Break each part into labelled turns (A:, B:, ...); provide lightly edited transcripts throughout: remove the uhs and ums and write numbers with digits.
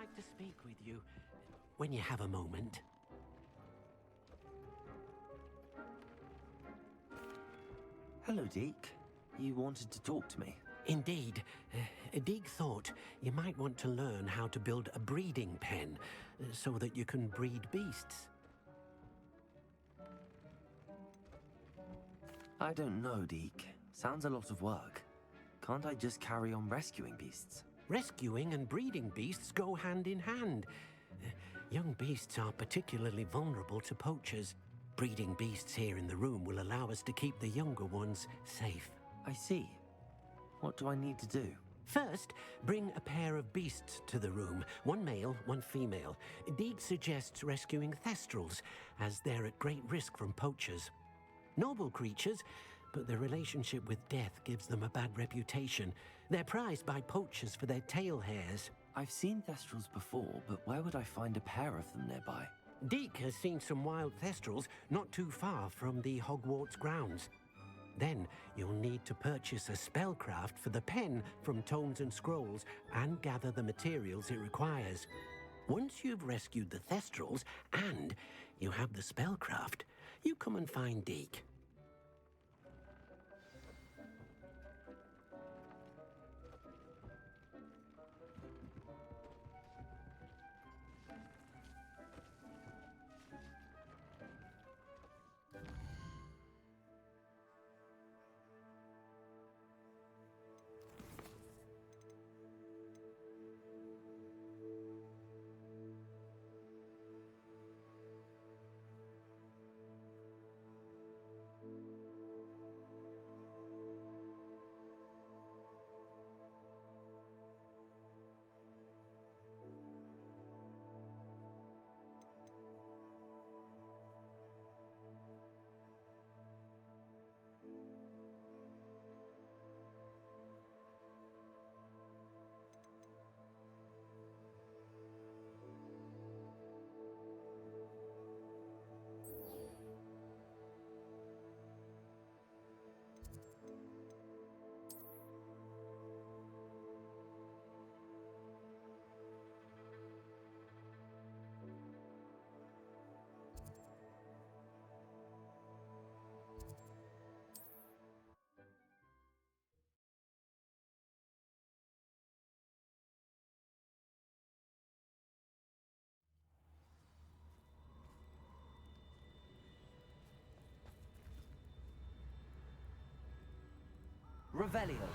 A: like to speak with you when you have a moment.
B: Hello, Deke. You wanted to talk to me?
A: Indeed. Deek thought you might want to learn how to build a breeding pen so that you can breed beasts.
B: I don't know, Deke. Sounds a lot of work. Can't I just carry on rescuing beasts?
A: Rescuing and breeding beasts go hand in hand. Young beasts are particularly vulnerable to poachers. Breeding beasts here in the room will allow us to keep the younger ones safe.
B: I see. What do I need to do?
A: First, bring a pair of beasts to the room. One male, one female. Deek suggests rescuing thestrals, as they're at great risk from poachers. Noble creatures, but their relationship with death gives them a bad reputation. They're prized by poachers for their tail hairs.
B: I've seen thestrals before, but where would I find a pair of them nearby?
A: Deek has seen some wild thestrals not too far from the Hogwarts grounds. Then you'll need to purchase a spellcraft for the pen from Tomes and Scrolls and gather the materials it requires. Once you've rescued the thestrals and you have the spellcraft, you come and find Deek.
B: Revelio.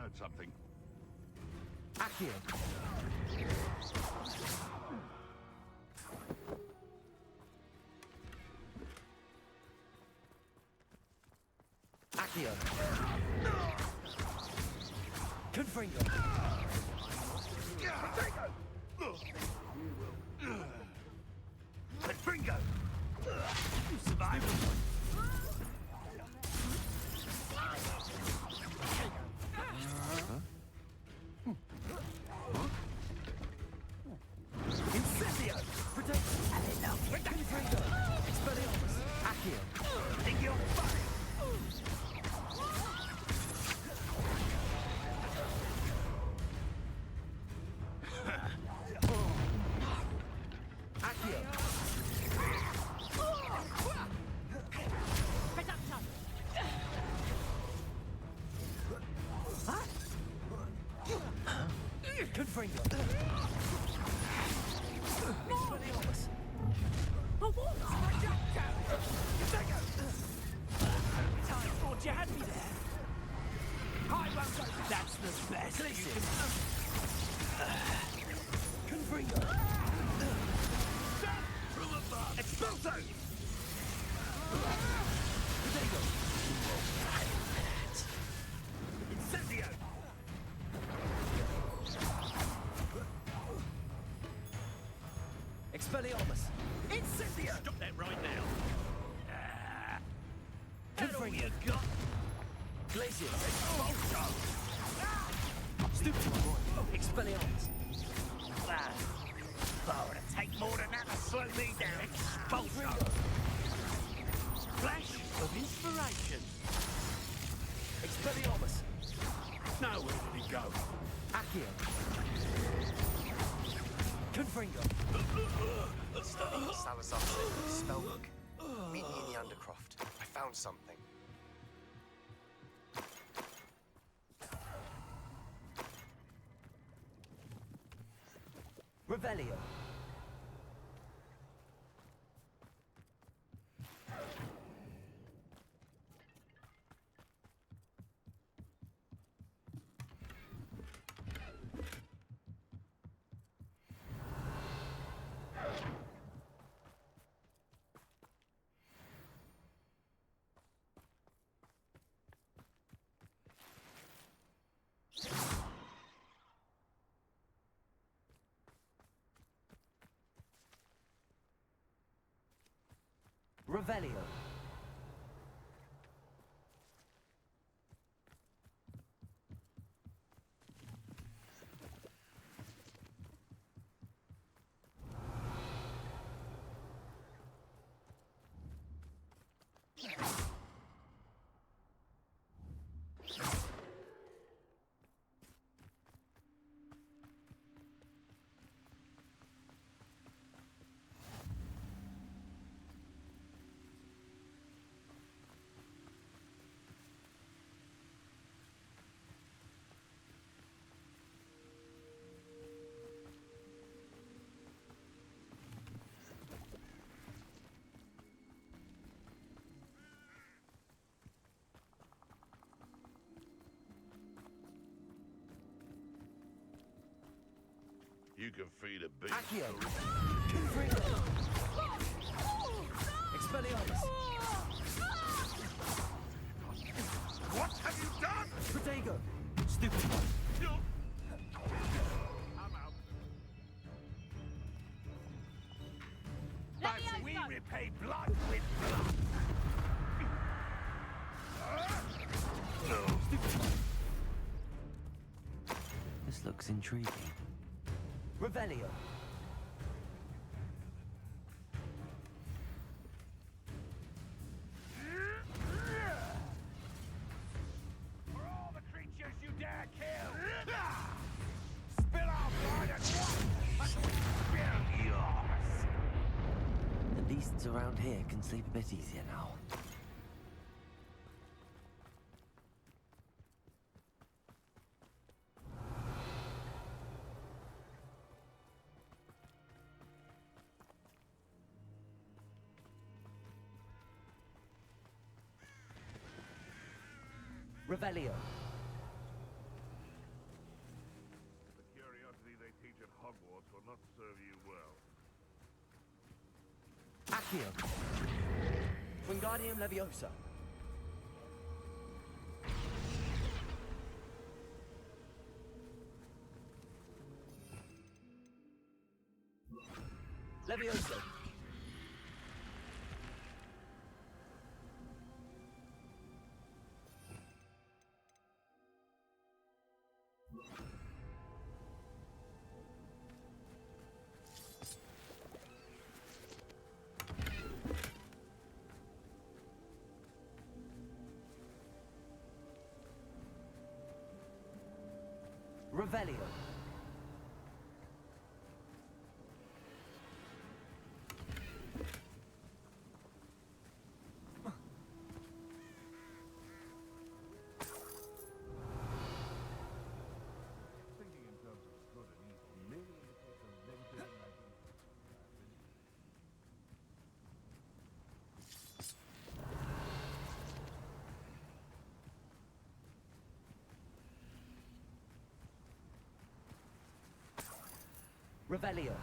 C: heard something.
B: Accio. Accio. Confringo.
C: Confringo! You survived!
B: Incendio! Protect! Confringo! Expelliarmus! Accio!
C: Think you're fire!
B: Accio! Confringo! Expelliarmus!
D: Time thought you had me there. I won't go. That's the best.
B: Confringo!
C: From above! Expulso!
B: Protego!
C: Incendio!
B: Expelliarmus!
C: Incendio! Stop that right now! That all
B: Confringo!
C: you got?
B: Glacius!
C: Expulso!
B: Stupid boy! Expelliarmus!
C: Oh, it'll take more than that to slow me down. Expulso! Flash of inspiration.
B: Expelliarmus!
C: Now where did he go?
B: Accio! Confringo!
E: Studying what Salazar said in his spellbook. Meet me in the Undercroft. I found something.
B: Revelio! Revelio!
C: You can feed a beast.
B: Accio! Confringo! Expelliarmus!
C: What have you done?
B: Protego! Stupid one!
C: I'm out. But we repay blood with blood.
B: Stupid one! This looks intriguing. Revelio!
C: For all the creatures you dare kill! Spill our blood at once! And we spill yours!
B: The beasts around here can sleep a bit easier now. Revelio! Accio. Wingardium Leviosa. Leviosa. Revelio.
C: Thinking in terms of good and evil merely indicates a limited imagination.
B: Revelio.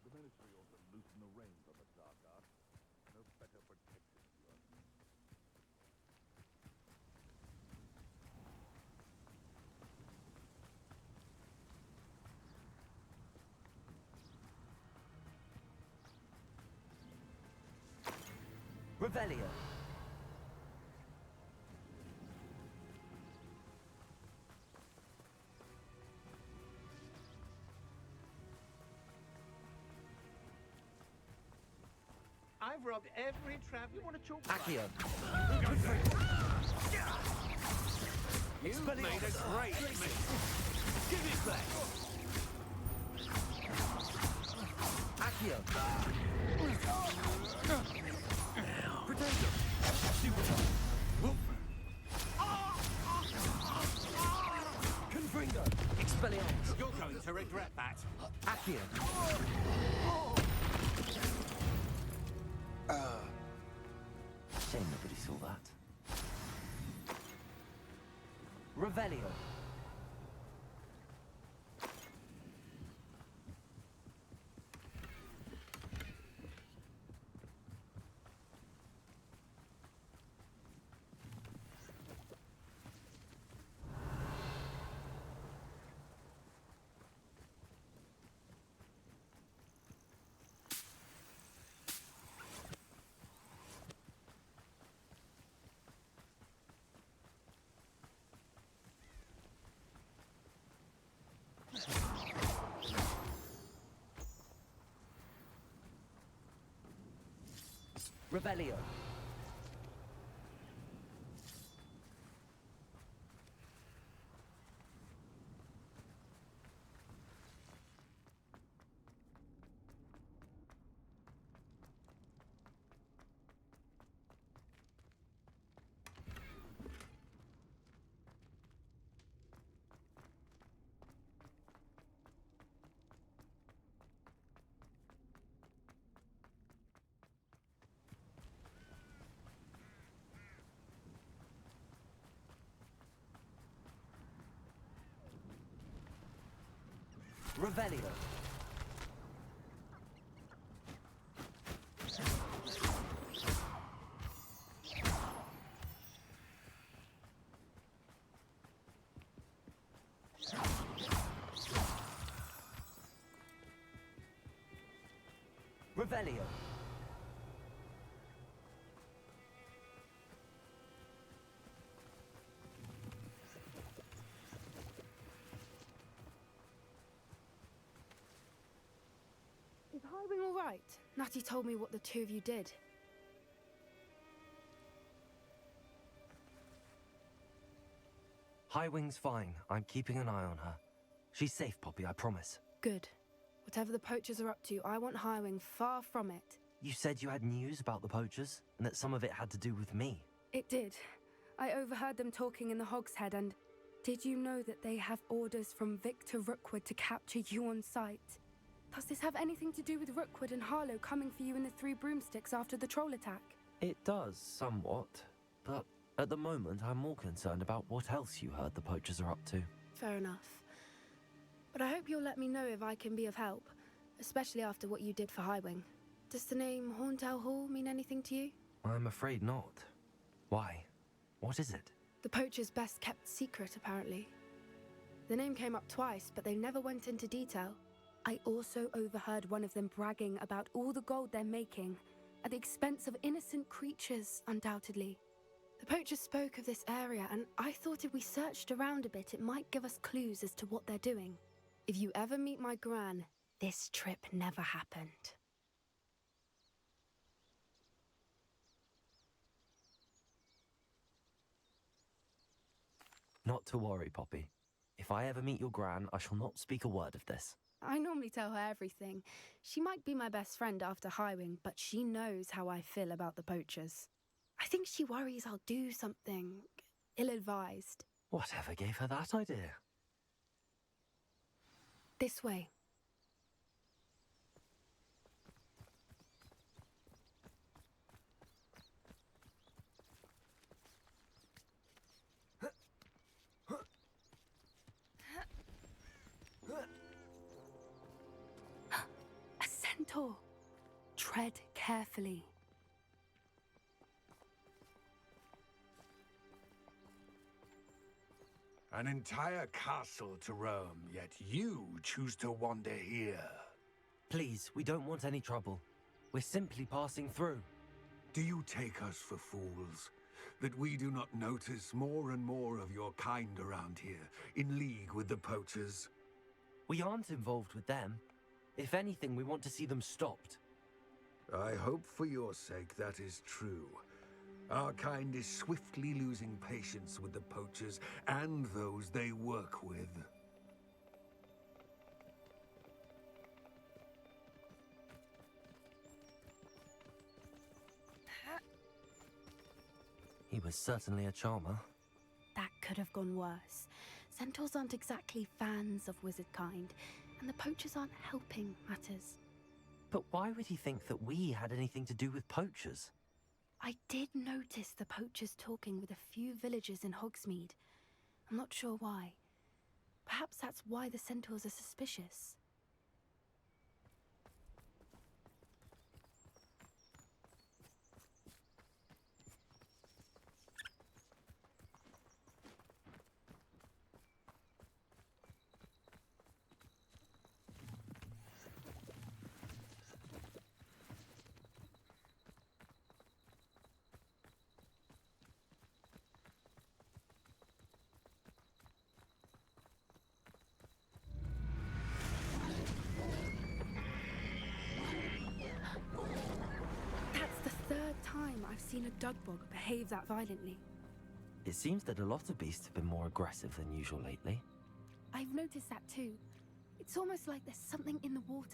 C: The Ministry ought to loosen the reins on the dark arts. No better protection, if you ask me.
B: Revelio.
F: I've robbed every trap. You want to chalk?
B: Accio.
F: You made a great mistake. Give it back.
B: Accio.
F: Protego.
B: Confringo. Expelliarmus.
F: You're going to regret that.
B: Accio. Shame nobody saw that. Revelio. Revelio. Revelio. Revelio.
G: Is Highwing all right? Natty told me what the two of you did.
B: Highwing's fine. I'm keeping an eye on her. She's safe, Poppy, I promise.
G: Good. Whatever the poachers are up to, I want Highwing far from it.
B: You said you had news about the poachers, and that some of it had to do with me.
G: It did. I overheard them talking in the Hogshead, and did you know that they have orders from Victor Rookwood to capture you on sight? Does this have anything to do with Rookwood and Harlow coming for you in the Three Broomsticks after the troll attack?
B: It does, somewhat. But at the moment, I'm more concerned about what else you heard the poachers are up to.
G: Fair enough. But I hope you'll let me know if I can be of help, especially after what you did for Highwing. Does the name Horntail Hall mean anything to you?
B: I'm afraid not. Why? What is it?
G: The poacher's best kept secret, apparently. The name came up twice, but they never went into detail. I also overheard one of them bragging about all the gold they're making, at the expense of innocent creatures, undoubtedly. The poacher spoke of this area, and I thought if we searched around a bit, it might give us clues as to what they're doing. If you ever meet my gran, this trip never happened.
B: Not to worry, Poppy. If I ever meet your gran, I shall not speak a word of this.
G: I normally tell her everything. She might be my best friend after Highwing, but she knows how I feel about the poachers. I think she worries I'll do something ill-advised.
B: Whatever gave her that idea?
G: This way. A centaur. Tread carefully.
C: An entire castle to roam, yet you choose to wander here.
B: Please, we don't want any trouble. We're simply passing through.
C: Do you take us for fools? That we do not notice more and more of your kind around here, in league with the poachers?
B: We aren't involved with them. If anything, we want to see them stopped.
C: I hope for your sake that is true. Our kind is swiftly losing patience with the poachers and those they work with.
B: He was certainly a charmer.
G: That could have gone worse. Centaurs aren't exactly fans of wizard kind, and the poachers aren't helping matters.
B: But why would he think that we had anything to do with poachers?
G: I did notice the poachers talking with a few villagers in Hogsmeade. I'm not sure why. Perhaps that's why the centaurs are suspicious. I've seen a dugbog behave that violently.
B: It seems that a lot of beasts have been more aggressive than usual lately.
G: I've noticed that too. It's almost like there's something in the water.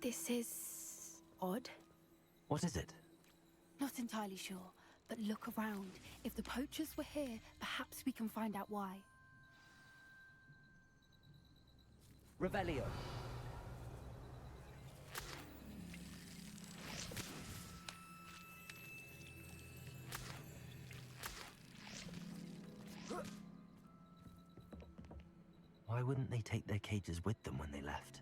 G: This is odd.
B: What is it?
G: Not entirely sure, but look around. If the poachers were here, perhaps we can find out why.
B: Revelio. Why wouldn't they take their cages with them when they left?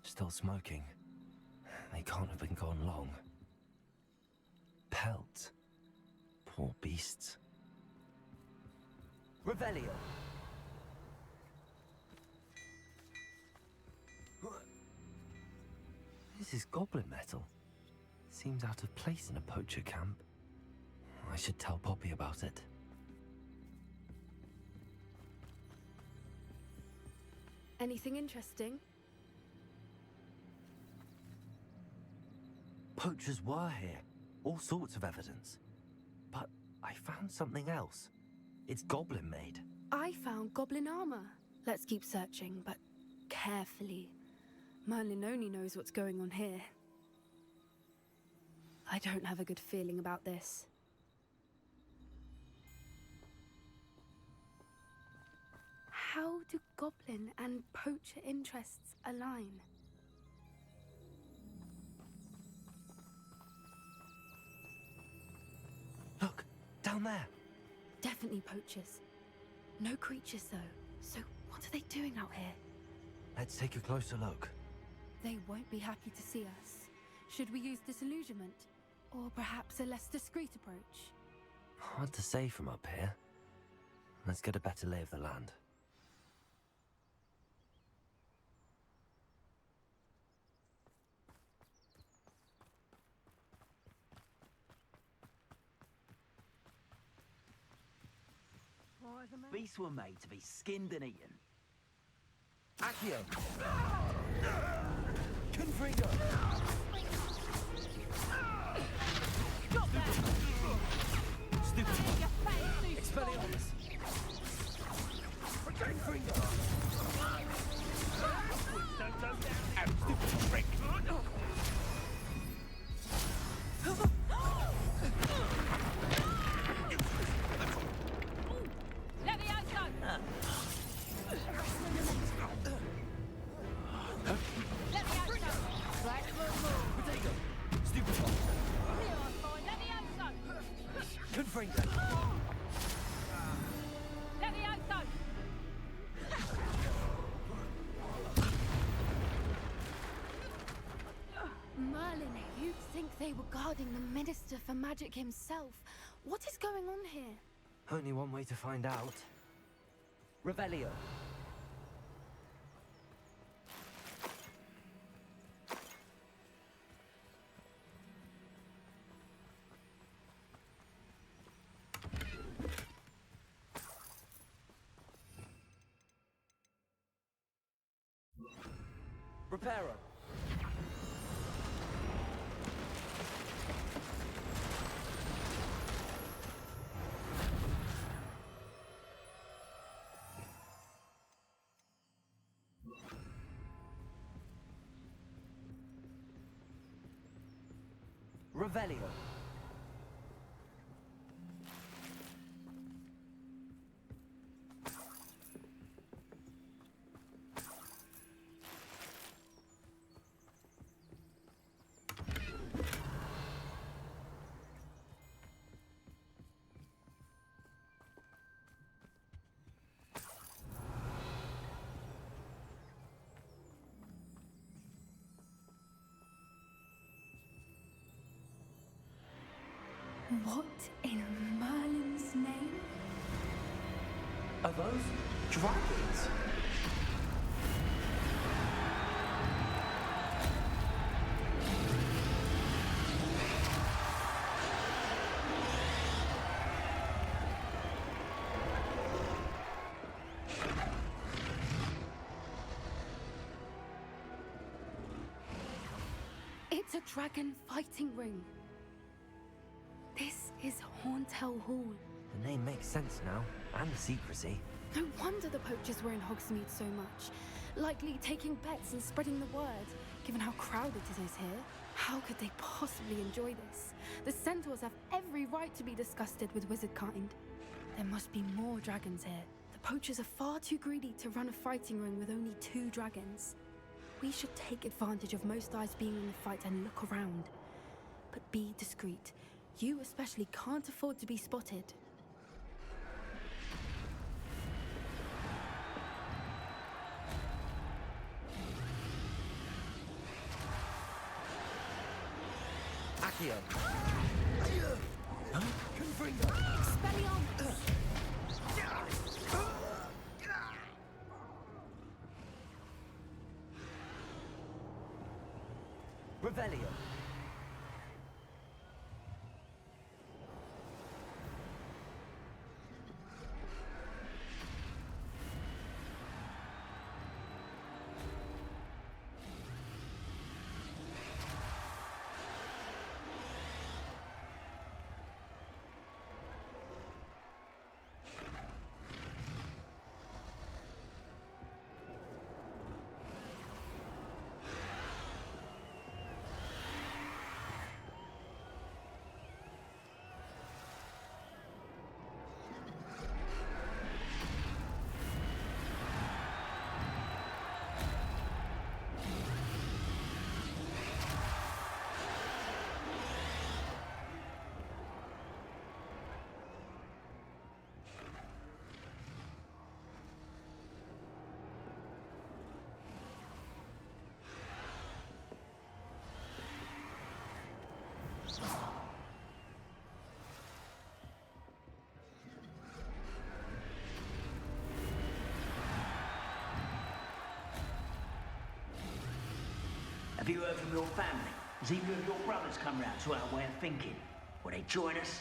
B: Still smoking. They can't have been gone long. Pelt. Poor beasts. Revelio. is this goblin metal? Seems out of place in a poacher camp. I should tell Poppy about it.
G: Anything interesting?
B: Poachers were here. All sorts of evidence. But I found something else. It's goblin made.
G: I found goblin armor. Let's keep searching, but carefully. Merlin only knows what's going on here. I don't have a good feeling about this. How do goblin and poacher interests align?
B: Look, down there.
G: Definitely poachers. No creatures, though. So what are they doing out here?
B: Let's take a closer look.
G: They won't be happy to see us. Should we use disillusionment? Or perhaps a less discreet approach?
B: Hard to say from up here. Let's get a better lay of the land.
D: Beasts were made to be skinned and eaten.
F: Accio! Confringo!
D: Got that!
F: Stupid!
D: Your face,
F: Expelliarmus! Confringo!
C: Don't go down and stupid trick.
D: Levioso! Levioso! Black
F: Protego! Stupid!
D: Levioso!
F: Confringo!
D: Levioso!
G: Merlin, you'd think they were guarding the Minister for Magic himself. What is going on here?
B: Only one way to find out.
F: Revelio! Reparo! Revelio!
G: What in Merlin's name?
F: Are those dragons?
G: It's a dragon fighting ring. This is Hauntel Hall.
B: The name makes sense now, and the secrecy.
G: No wonder the poachers were in Hogsmeade so much. Likely taking bets and spreading the word, given how crowded it is here. How could they possibly enjoy this? The centaurs have every right to be disgusted with wizard kind. There must be more dragons here. The poachers are far too greedy to run a fighting ring with only 2 dragons. We should take advantage of most eyes being in the fight and look around. But be discreet. You especially can't afford to be spotted.
F: Accio! Confringo!
G: Expelliarmus!
H: Have you heard from your family? Has either of your brothers come round to our way of thinking? Will they join us?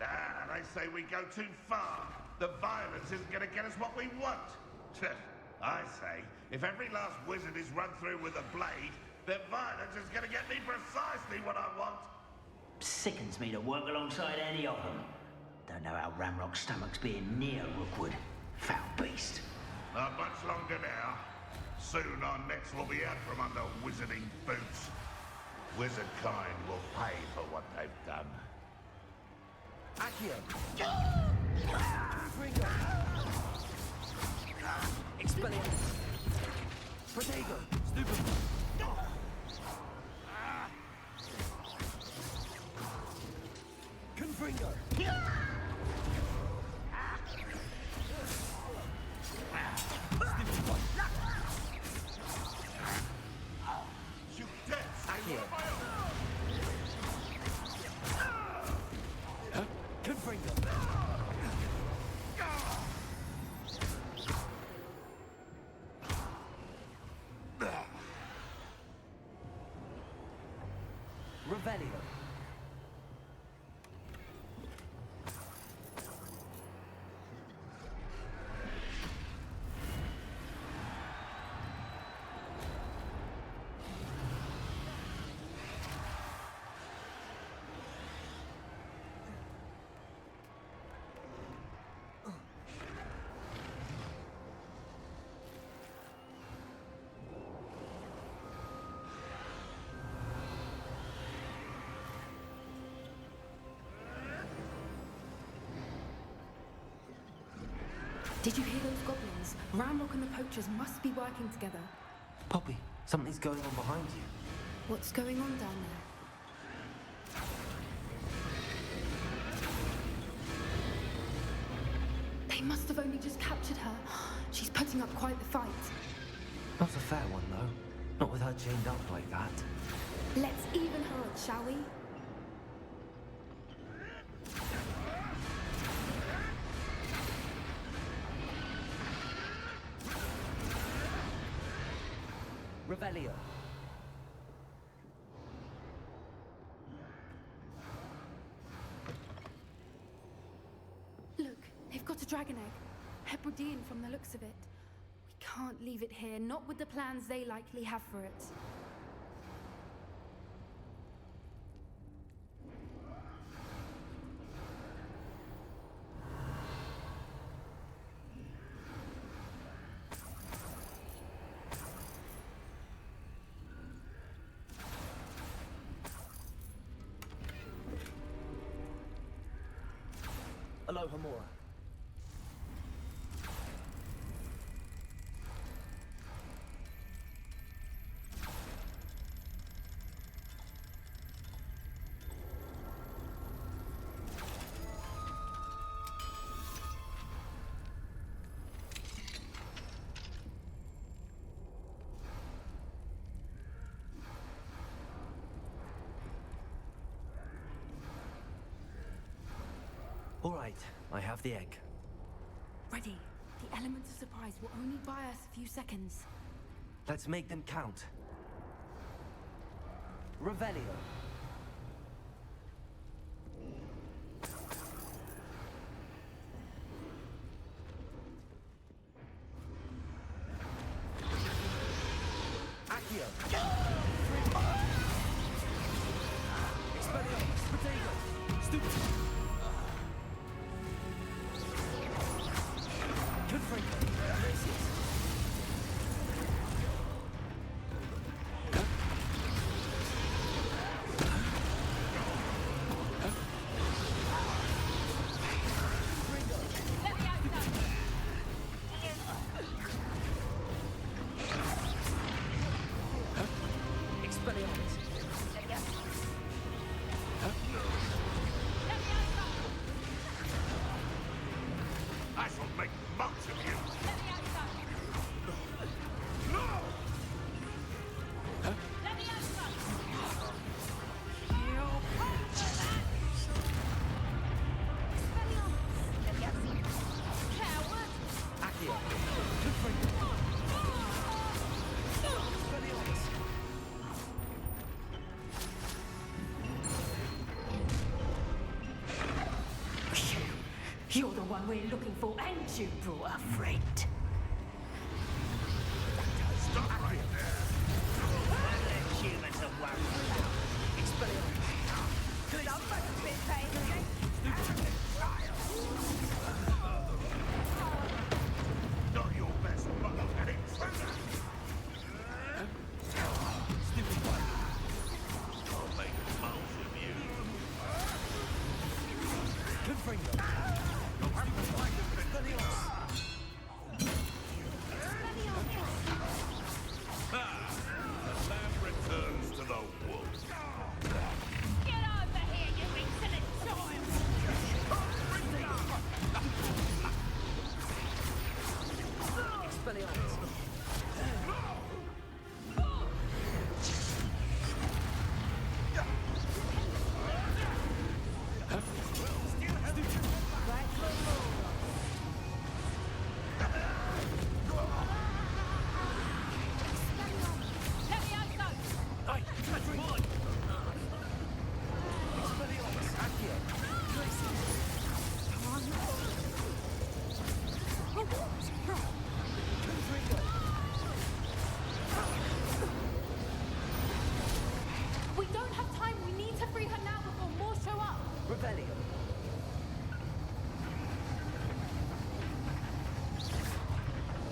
C: Ah, they say we go too far. The violence isn't going to get us what we want. I say, if every last wizard is run through with a blade, then violence is going to get me precisely what I want.
H: Sickens me to work alongside any of them. Don't know how Ramrock's stomach's being near Rookwood. Foul beast.
C: Not much longer now. Soon our necks will be out from under wizarding boots. Wizard kind will pay for what they've done.
D: Accio! Ringo! Expelliarmus! Protego! Stupid! Confringo!
C: You dead,
D: Accio! Confringo! Revelio!
G: Did you hear those goblins? Ramrock and the poachers must be working together.
B: Poppy, something's going on behind you.
G: What's going on down there? They must have only just captured her. She's putting up quite the fight.
B: Not a fair one, though. Not with her chained up like that.
G: Let's even her odds, shall we?
D: Revelio!
G: Look, they've got a dragon egg. Hebridean from the looks of it. We can't leave it here, not with the plans they likely have for it.
D: Aloha Mora.
B: All right, I have the egg.
G: Ready. The element of surprise will only buy us a few seconds.
B: Let's make them count.
D: Revelio! Accio! Expelliarmus! Protego! Stupid! Confringo! Gracias!
I: You're the one we're looking for, and you brought a friend.
C: Stop right there!
H: The humans are worried.
C: Not your best mother, and it's I'll make mulch of you. The lamb returns to the wolf.
I: Get over here, you insolent child!
G: We don't have time. We need to free her now before more show up.
B: Revelio.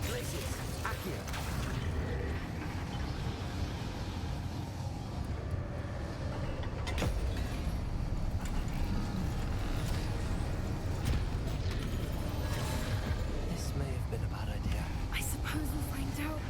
B: Glacius. Accio. This may have been a bad idea.
G: I suppose we'll find out.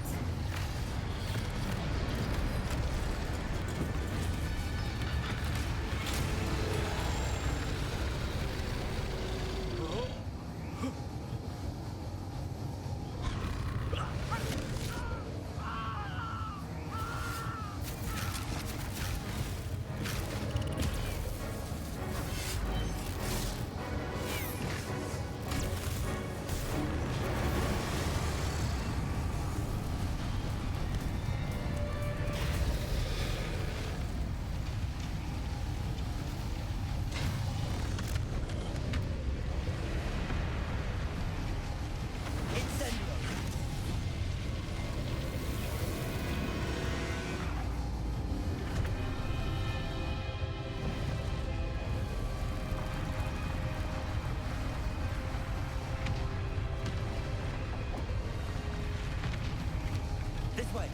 B: This way.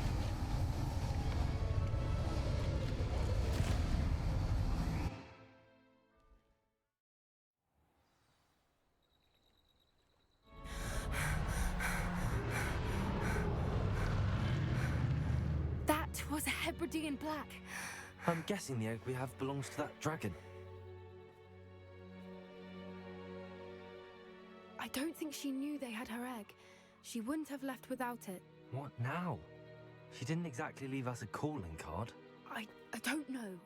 G: That was a Hebridean black.
B: I'm guessing the egg we have belongs to that dragon.
G: I don't think she knew they had her egg. She wouldn't have left without it.
B: What now? She didn't exactly leave us a calling card.
G: I don't know.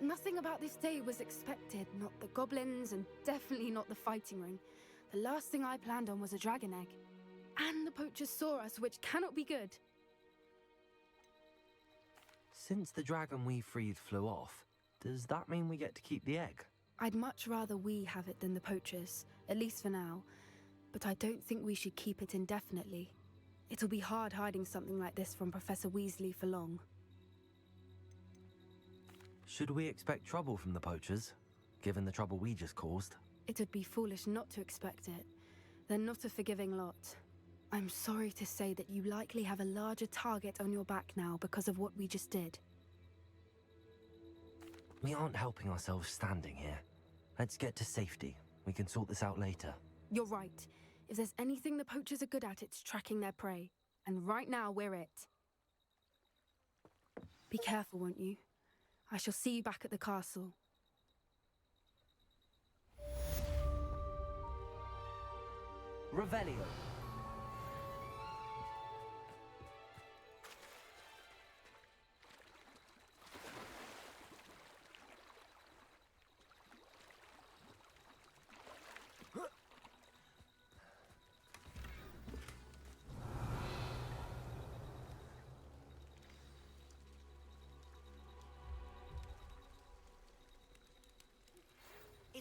G: Nothing about this day was expected. Not the goblins, and definitely not the fighting ring. The last thing I planned on was a dragon egg. And the poachers saw us, which cannot be good.
B: Since the dragon we freed flew off, does that mean we get to keep the egg?
G: I'd much rather we have it than the poachers, at least for now. But I don't think we should keep it indefinitely. It'll be hard hiding something like this from Professor Weasley for long.
B: Should we expect trouble from the poachers, given the trouble we just caused?
G: It would be foolish not to expect it. They're not a forgiving lot. I'm sorry to say that you likely have a larger target on your back now because of what we just did.
B: We aren't helping ourselves standing here. Let's get to safety. We can sort this out later.
G: You're right. If there's anything the poachers are good at, it's tracking their prey. And right now, we're it. Be careful, won't you? I shall see you back at the castle.
B: Revelio.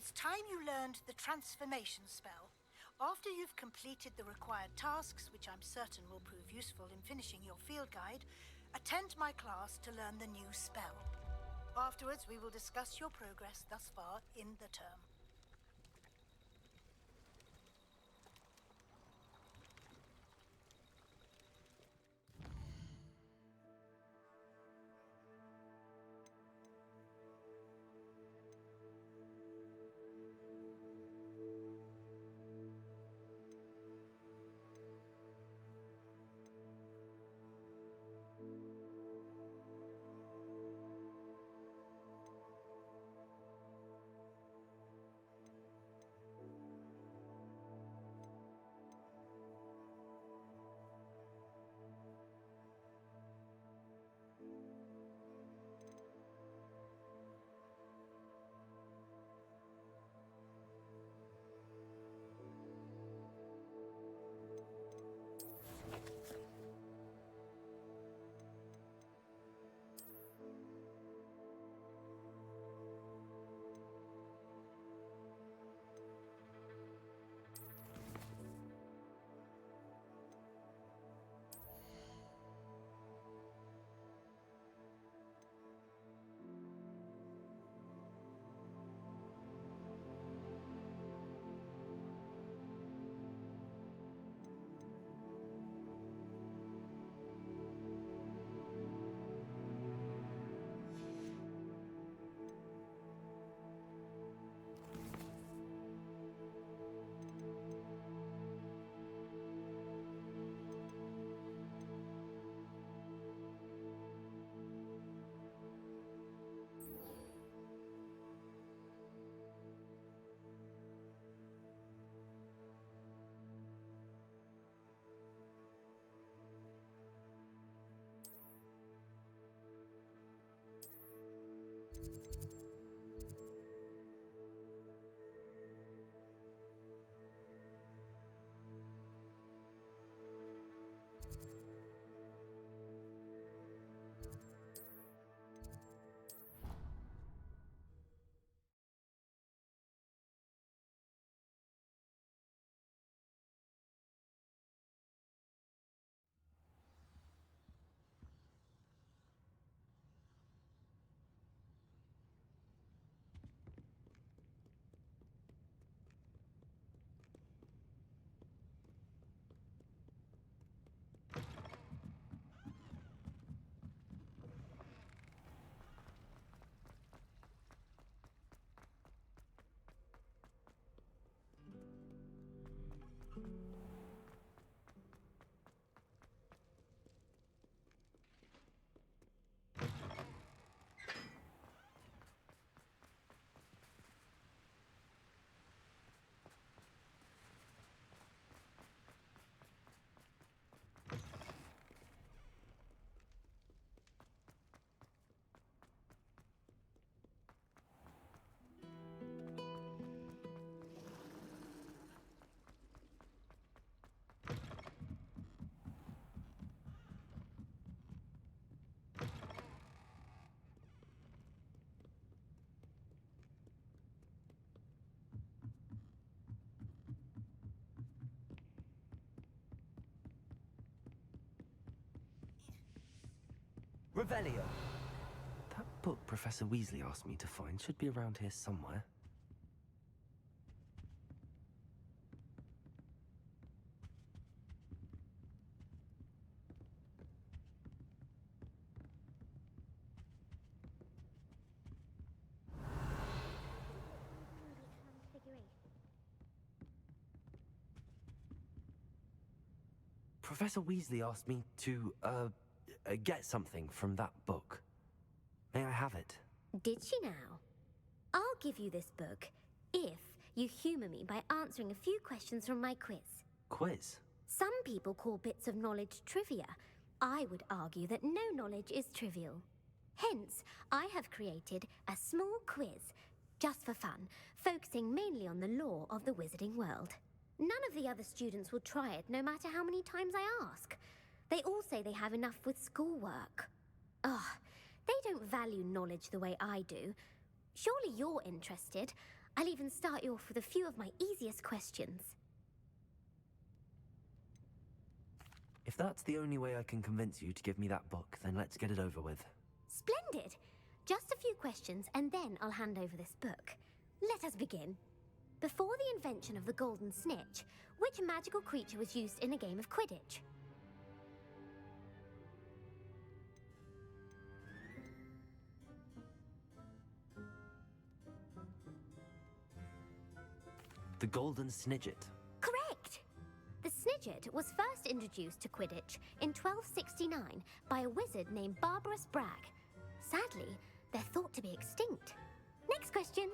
J: It's time you learned the transformation spell. After you've completed the required tasks, which I'm certain will prove useful in finishing your field guide, attend my class to learn the new spell. Afterwards, we will discuss your progress thus far in the term.
B: Revelio! That book Professor Weasley asked me to find should be around here somewhere. Professor Weasley asked me to, get something from that book. May I have it?
K: Did she now? I'll give you this book if you humour me by answering a few questions from my quiz.
B: Quiz?
K: Some people call bits of knowledge trivia. I would argue that no knowledge is trivial. Hence, I have created a small quiz, just for fun, focusing mainly on the lore of the wizarding world. None of the other students will try it, no matter how many times I ask. They all say they have enough with schoolwork. Ugh, they don't value knowledge the way I do. Surely you're interested. I'll even start you off with a few of my easiest questions.
B: If that's the only way I can convince you to give me that book, then let's get it over with.
K: Splendid! Just a few questions and then I'll hand over this book. Let us begin. Before the invention of the golden snitch, which magical creature was used in a game of Quidditch?
B: The golden snidget.
K: Correct! The snidget was first introduced to Quidditch in 1269 by a wizard named Barbarous Bragg. Sadly, they're thought to be extinct. Next question.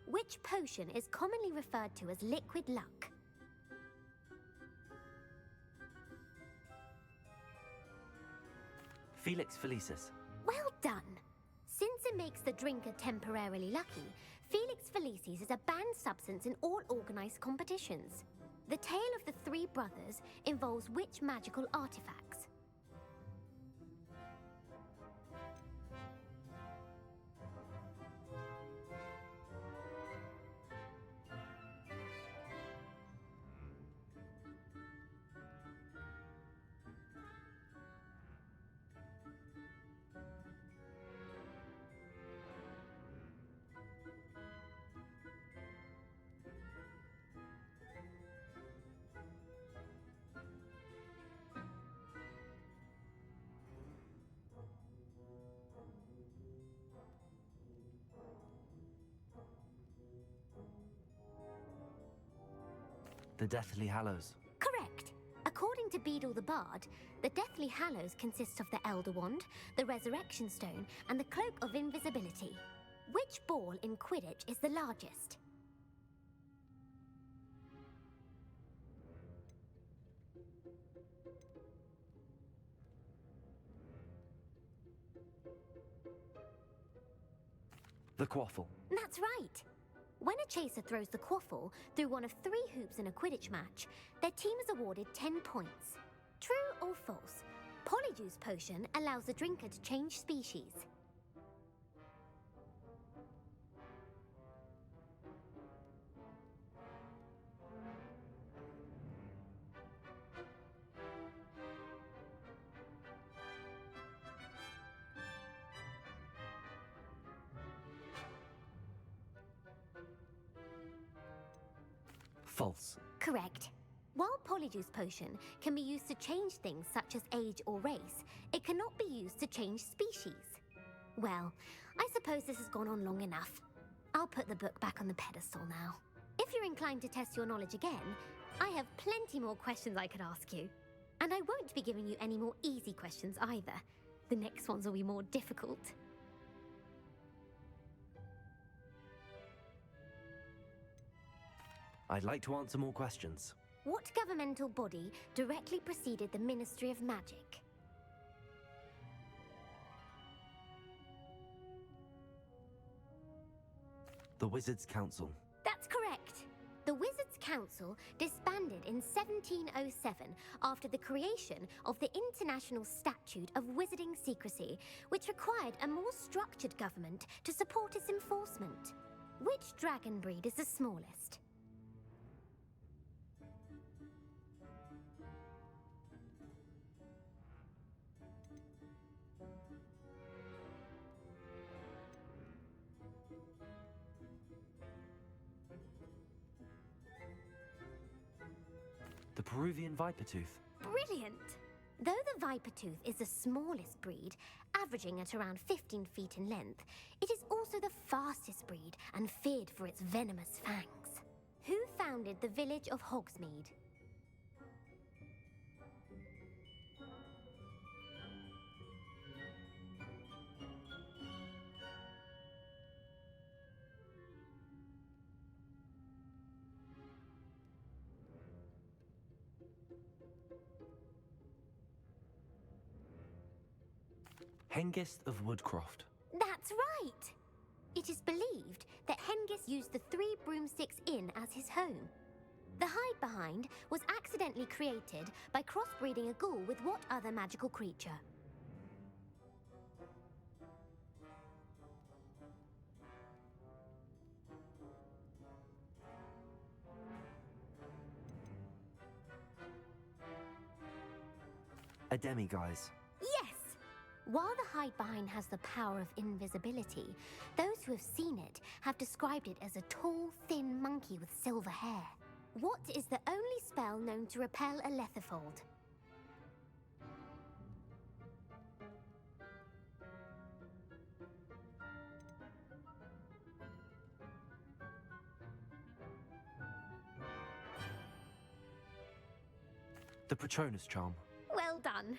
K: Which potion is commonly referred to as liquid luck?
B: Felix Felicis.
K: Well done! Since it makes the drinker temporarily lucky, Felix Felicis is a banned substance in all organized competitions. The tale of the three brothers involves which magical artifacts?
B: The Deathly Hallows.
K: Correct. According to Beedle the Bard, the Deathly Hallows consists of the Elder Wand, the Resurrection Stone, and the Cloak of Invisibility. Which ball in Quidditch is the largest?
B: The Quaffle.
K: That's right. When a chaser throws the quaffle through one of 3 hoops in a Quidditch match, their team is awarded 10 points. True or false? Polyjuice Potion allows the drinker to change species.
B: False.
K: Correct. While Polyjuice Potion can be used to change things such as age or race, it cannot be used to change species. Well, I suppose this has gone on long enough. I'll put the book back on the pedestal now. If you're inclined to test your knowledge again, I have plenty more questions I could ask you. And I won't be giving you any more easy questions either. The next ones will be more difficult.
B: I'd like to answer more questions.
K: What governmental body directly preceded the Ministry of Magic?
B: The Wizards' Council.
K: That's correct. The Wizards' Council disbanded in 1707 after the creation of the International Statute of Wizarding Secrecy, which required a more structured government to support its enforcement. Which dragon breed is the smallest?
B: The Peruvian Vipertooth.
K: Brilliant! Though the Vipertooth is the smallest breed, averaging at around 15 feet in length, it is also the fastest breed and feared for its venomous fangs. Who founded the village of Hogsmeade?
B: Hengist of Woodcroft.
K: That's right! It is believed that Hengist used the 3 Broomsticks Inn as his home. The hide behind was accidentally created by crossbreeding a ghoul with what other magical creature?
B: A demi-guise.
K: Yes! While the hide behind has the power of invisibility, those who have seen it have described it as a tall, thin monkey with silver hair. What is the only spell known to repel a letherfold?
B: The Patronus charm.
K: Well done.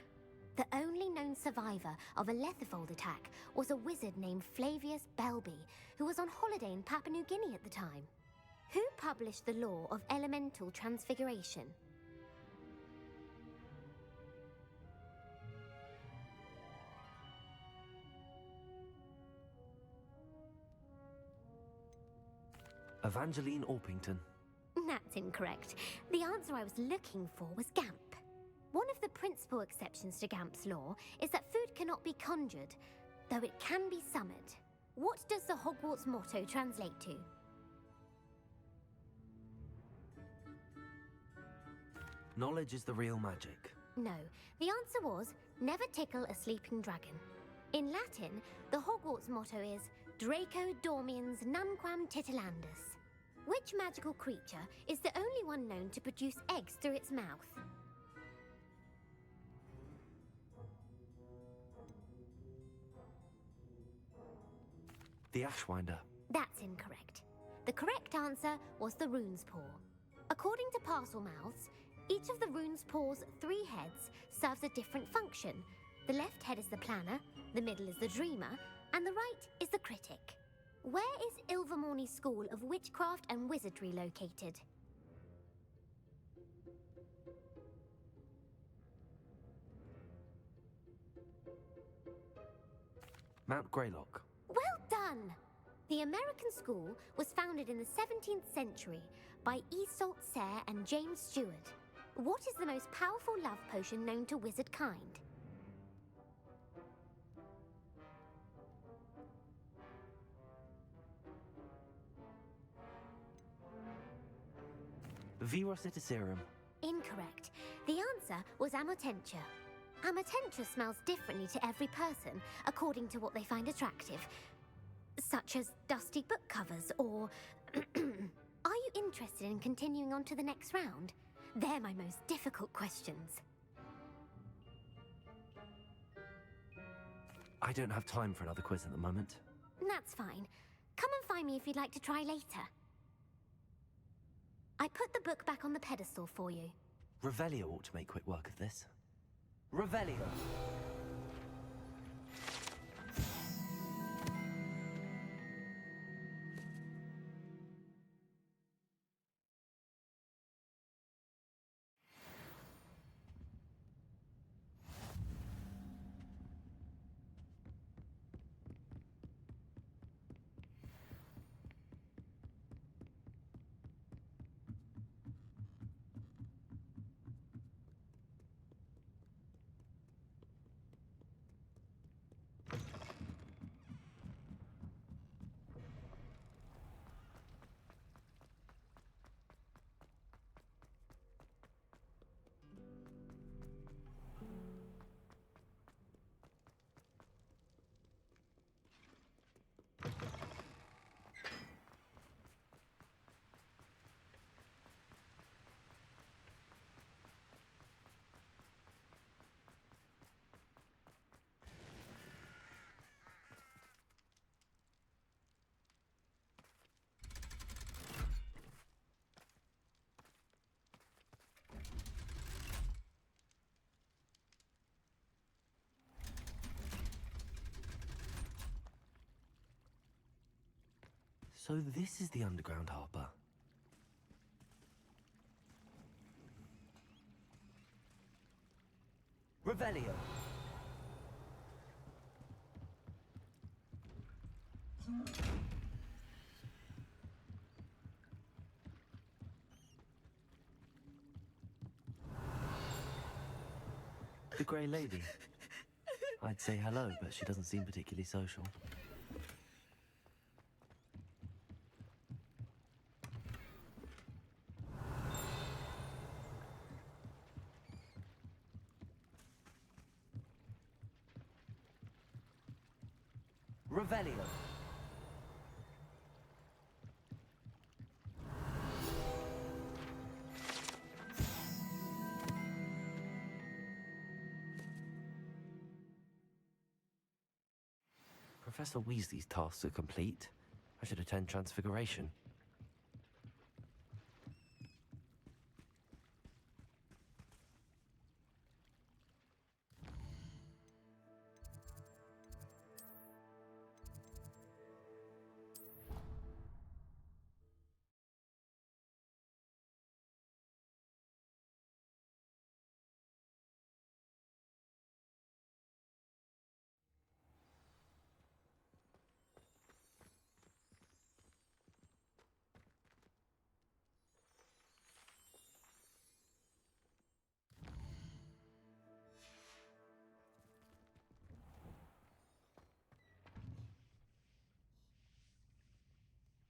K: The only known survivor of a letherfold attack was a wizard named Flavius Belby, who was on holiday in Papua New Guinea at the time. Who published the law of elemental transfiguration?
B: Evangeline Orpington.
K: That's incorrect. The answer I was looking for was Gamp. One of the principal exceptions to Gamp's law is that food cannot be conjured, though it can be summoned. What does the Hogwarts motto translate to?
B: Knowledge is the real magic.
K: No, the answer was, never tickle a sleeping dragon. In Latin, the Hogwarts motto is Draco dormiens nunquam titilandus. Which magical creature is the only one known to produce eggs through its mouth?
B: The Ashwinder.
K: That's incorrect. The correct answer was the rune's paw. According to Parselmouths, each of the rune's paw's 3 heads serves a different function. The left head is the planner, the middle is the dreamer, and the right is the critic. Where is Ilvermorny School of Witchcraft and Wizardry located?
B: Mount Greylock.
K: Well done! The American school was founded in the 17th century by Iseult Sayre and James Stewart. What is the most powerful love potion known to wizard kind?
B: Virocitiserum.
K: Incorrect. The answer was Amotentia. Amotentia smells differently to every person according to what they find attractive, such as dusty book covers or... Are you interested in continuing on to the next round? They're my most difficult questions.
B: I don't have time for another quiz at the moment.
K: That's fine. Come and find me if you'd like to try later. I put the book back on the pedestal for you.
B: Revelio ought to make quick work of this. Revelio! So this is the underground harbour. Revelio! The Grey Lady. I'd say hello, but she doesn't seem particularly social. Revelio. Professor Weasley's tasks are complete. I should attend Transfiguration.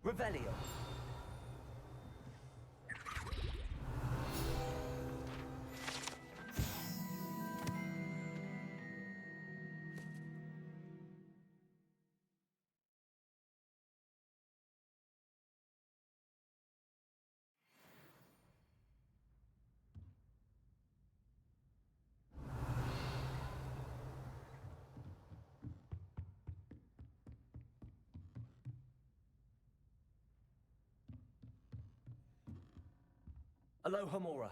B: Revelio. Alohomora.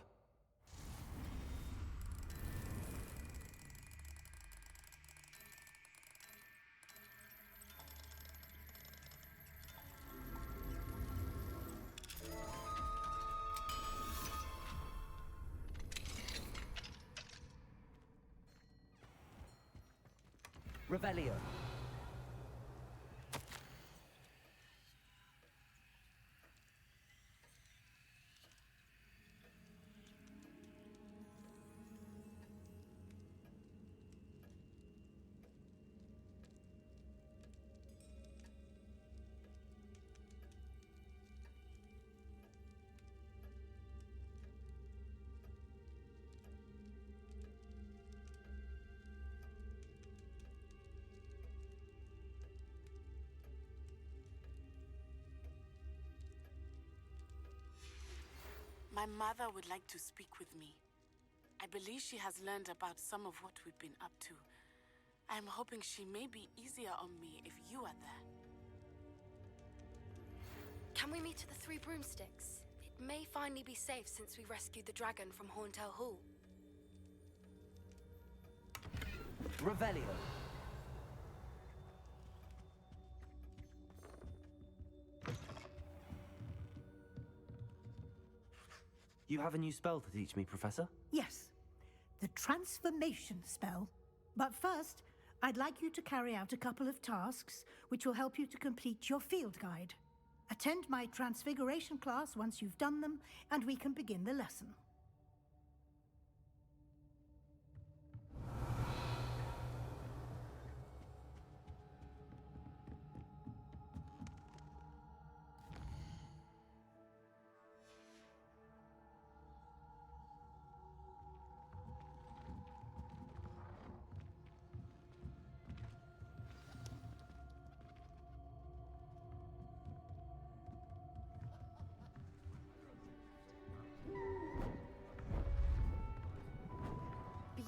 B: Revelio.
L: My mother would like to speak with me. I believe she has learned about some of what we've been up to. I'm hoping she may be easier on me if you are there.
G: Can we meet at the Three Broomsticks? It may finally be safe since we rescued the dragon from Horntail Hall.
B: Revelio. You have a new spell to teach me, Professor?
J: Yes, the transformation spell. But first, I'd like you to carry out a couple of tasks which will help you to complete your field guide. Attend my transfiguration class once you've done them, and we can begin the lesson.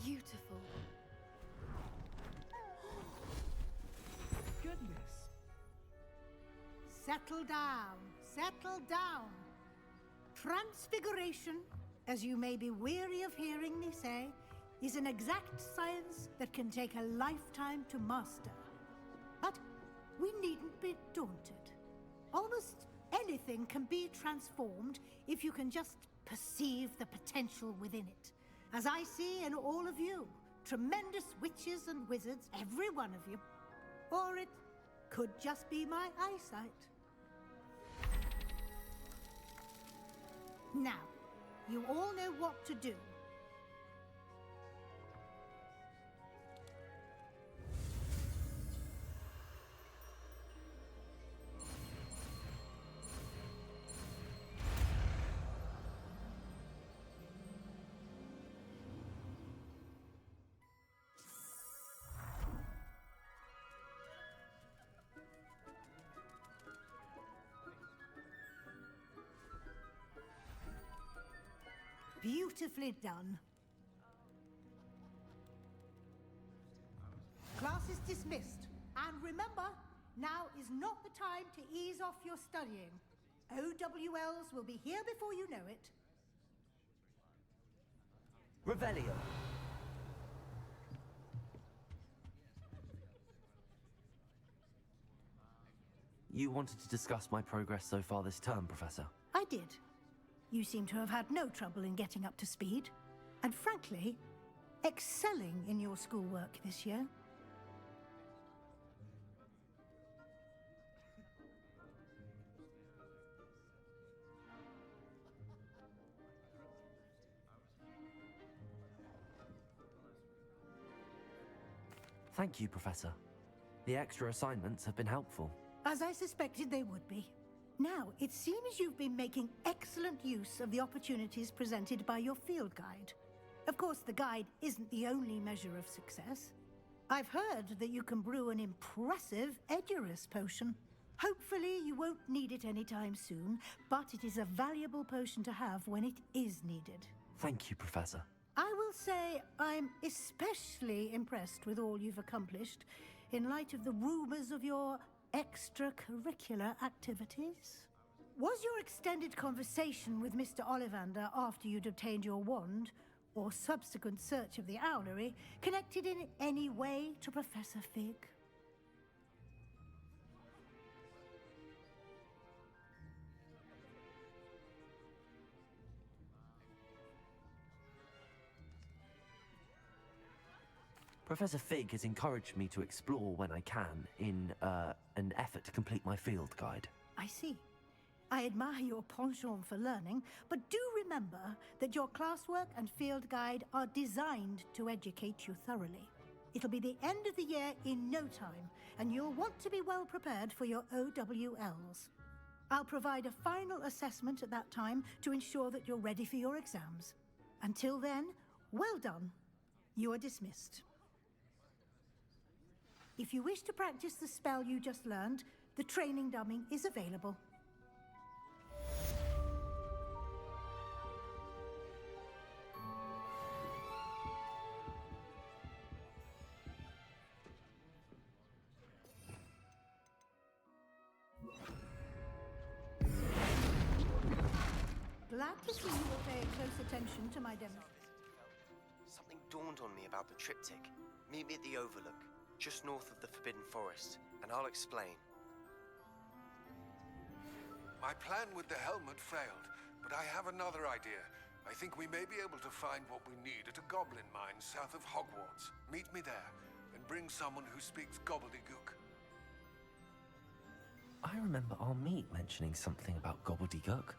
G: Beautiful.
F: Goodness.
J: Settle down, settle down. Transfiguration, as you may be weary of hearing me say, is an exact science that can take a lifetime to master. But we needn't be daunted. Almost anything can be transformed if you can just perceive the potential within it. As I see in all of you, tremendous witches and wizards, every one of you. Or it could just be my eyesight. Now, you all know what to do. Beautifully done. Class is dismissed. And remember, now is not the time to ease off your studying. OWLs will be here before you know it.
B: Revelio. You wanted to discuss my progress so far this term, Professor?
J: I did. You seem to have had no trouble in getting up to speed. And frankly, excelling in your schoolwork this year.
B: Thank you, Professor. The extra assignments have been helpful.
J: As I suspected they would be. Now, it seems you've been making excellent use of the opportunities presented by your field guide. Of course, the guide isn't the only measure of success. I've heard that you can brew an impressive Edurus potion. Hopefully, you won't need it anytime soon, but it is a valuable potion to have when it is needed.
B: Thank you, Professor.
J: I will say I'm especially impressed with all you've accomplished in light of the rumors of your extracurricular activities. Was your extended conversation with Mr. Ollivander after you'd obtained your wand, or subsequent search of the owlery, connected in any way to Professor Fig?
B: Professor Fig has encouraged me to explore when I can in an effort to complete my field guide.
J: I see. I admire your penchant for learning, but do remember that your classwork and field guide are designed to educate you thoroughly. It'll be the end of the year in no time, and you'll want to be well prepared for your OWLs. I'll provide a final assessment at that time to ensure that you're ready for your exams. Until then, well done. You are dismissed. If you wish to practice the spell you just learned, the training dummy is available. Glad to see you were paying close attention to my demo.
E: Something dawned on me about the triptych. Meet me at the Overlook, just north of the Forbidden Forest, and I'll explain.
F: My plan with the helmet failed, but I have another idea. I think we may be able to find what we need at a goblin mine south of Hogwarts. Meet me there, and bring someone who speaks gobbledygook.
B: I remember our meet mentioning something about gobbledygook.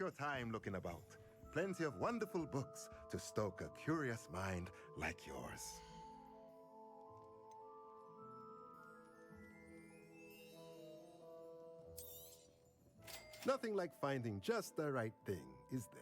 M: your time looking about. Plenty of wonderful books to stoke a curious mind like yours. Nothing like finding just the right thing, is there?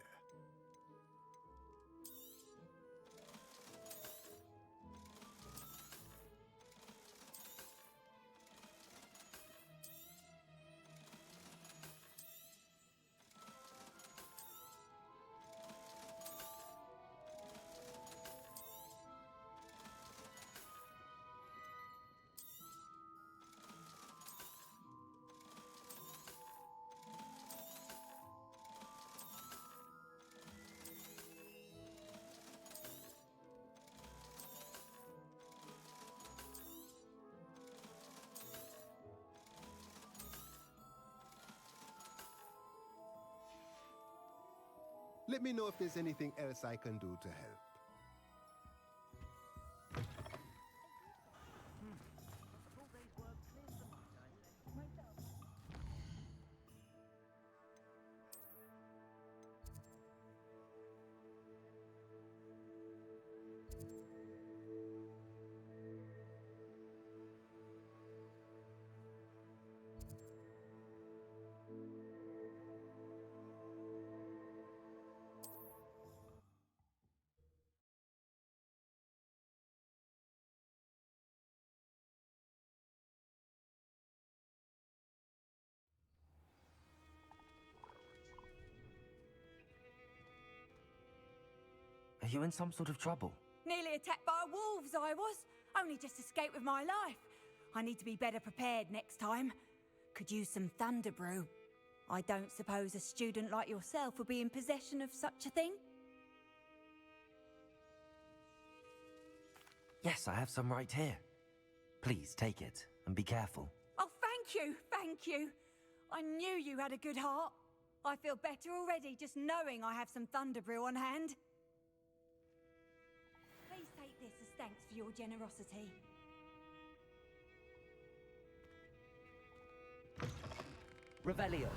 M: Let me know if there's anything else I can do to help.
B: Are you in some sort of trouble?
N: Nearly attacked by wolves, I was. Only just escaped with my life. I need to be better prepared next time. Could use some thunder brew. I don't suppose a student like yourself would be in possession of such a thing?
B: Yes, I have some right here. Please take it and be careful.
N: Oh, thank you, thank you. I knew you had a good heart. I feel better already just knowing I have some thunder brew on hand. Please take this as thanks for your generosity.
B: Revelio.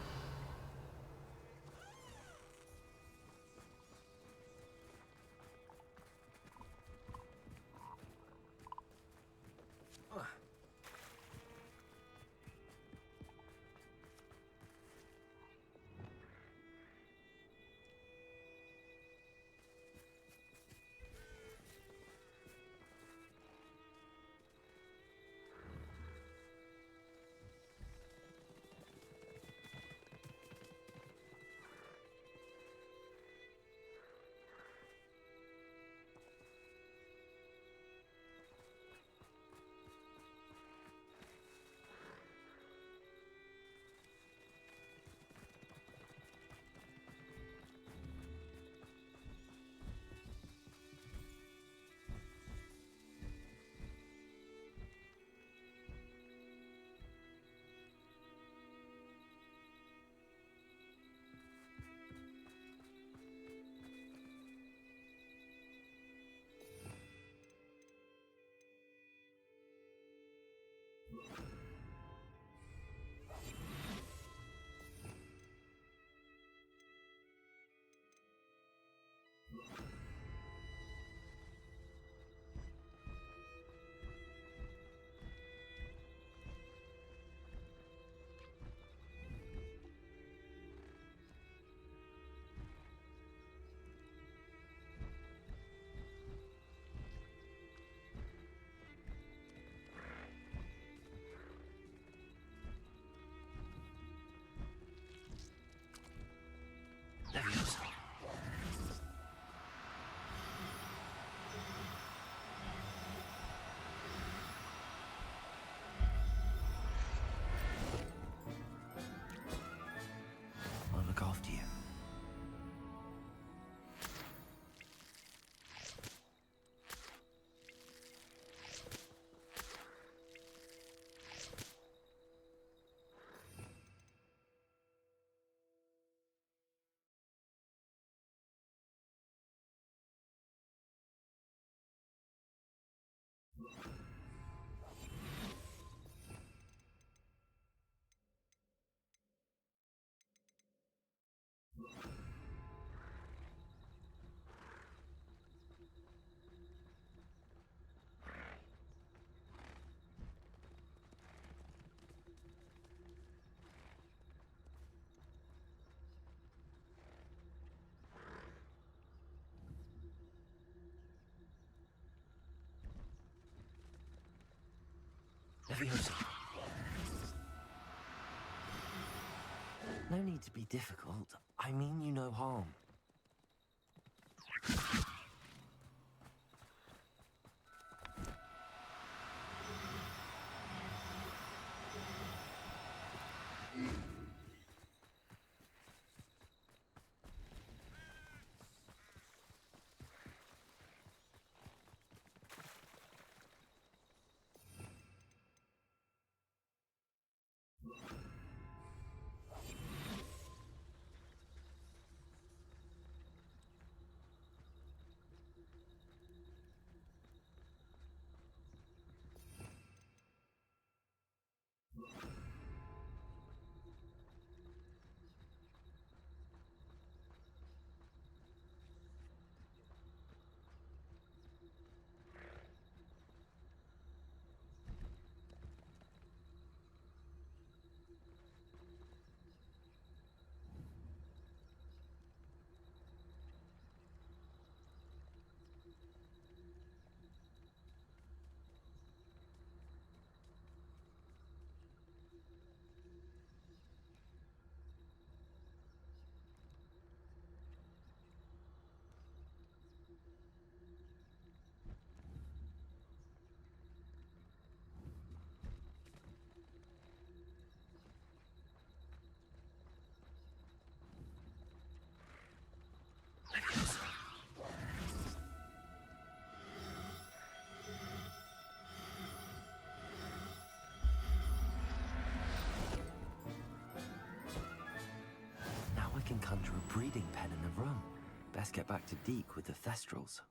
B: Leviosa. I'll look after you. Leviosa. No need to be difficult. I mean you no harm. Now I can conjure a breeding pen in the room. Best get back to Deke with the Thestrals.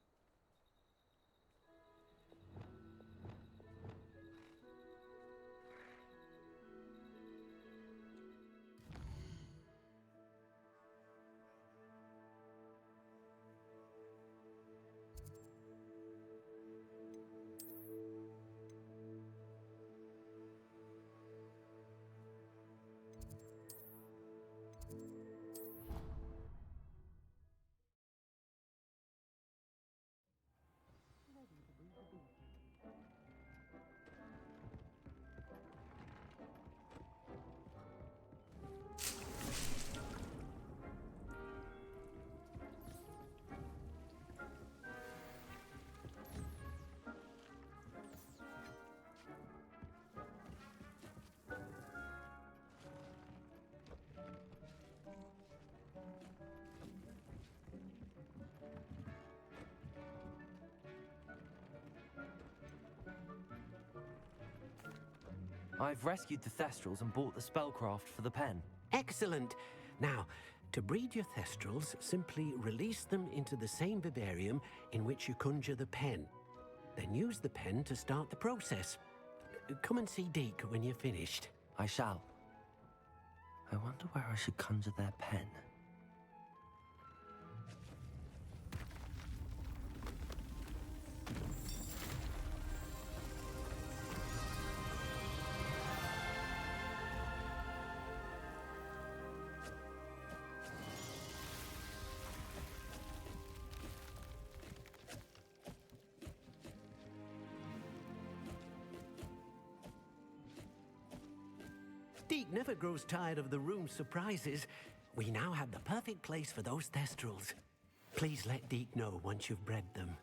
B: I've rescued the Thestrals and bought the spellcraft for the pen.
A: Excellent. Now, to breed your Thestrals, simply release them into the same vivarium in which you conjure the pen. Then use the pen to start the process. Come and see Deke when you're finished.
B: I shall. I wonder where I should conjure their pen.
A: Deke never grows tired of the room's surprises. We now have the perfect place for those Thestrals. Please let Deke know once you've bred them.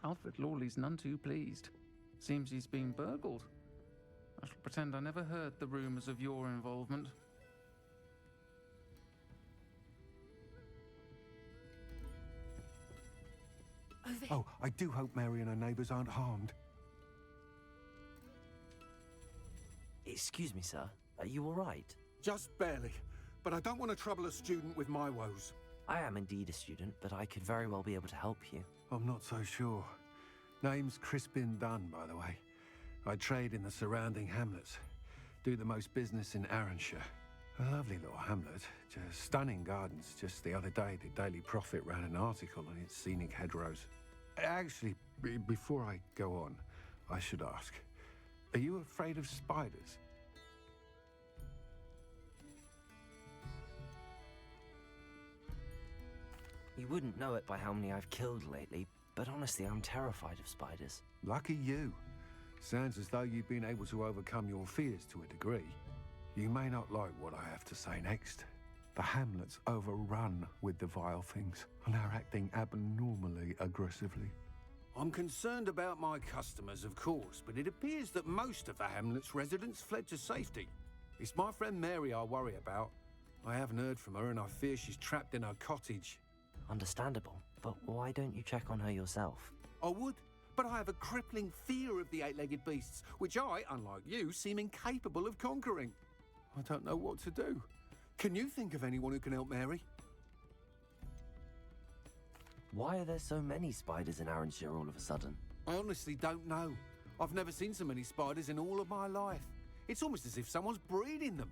O: Alfred Lawley's none too pleased. Seems he's been burgled. I shall pretend I never heard the rumours of your involvement.
P: Oh, I do hope Mary and her neighbours aren't harmed.
B: Excuse me, sir. Are you all right?
P: Just barely. But I don't want to trouble a student with my woes.
B: I am indeed a student, but I could very well be able to help you.
P: I'm not so sure. Name's Crispin Dunn, by the way. I trade in the surrounding hamlets. Do the most business in Arranshire. A lovely little hamlet. Just stunning gardens. Just the other day, the Daily Prophet ran an article on its scenic hedgerows. Actually, before I go on, I should ask, are you afraid of spiders?
B: You wouldn't know it by how many I've killed lately, but honestly, I'm terrified of spiders.
P: Lucky you. Sounds as though you've been able to overcome your fears to a degree. You may not like what I have to say next. The hamlet's overrun with the vile things, and are acting abnormally aggressively. I'm concerned about my customers, of course, but it appears that most of the hamlet's residents fled to safety. It's my friend Mary I worry about. I haven't heard from her, and I fear she's trapped in her cottage.
B: Understandable, but why don't you check on her yourself?
P: I would, but I have a crippling fear of the eight-legged beasts, which I, unlike you, seem incapable of conquering. I don't know what to do. Can you think of anyone who can help Mary?
B: Why are there so many spiders in Arranshire all of a sudden?
P: I honestly don't know. I've never seen so many spiders in all of my life. It's almost as if someone's breeding them.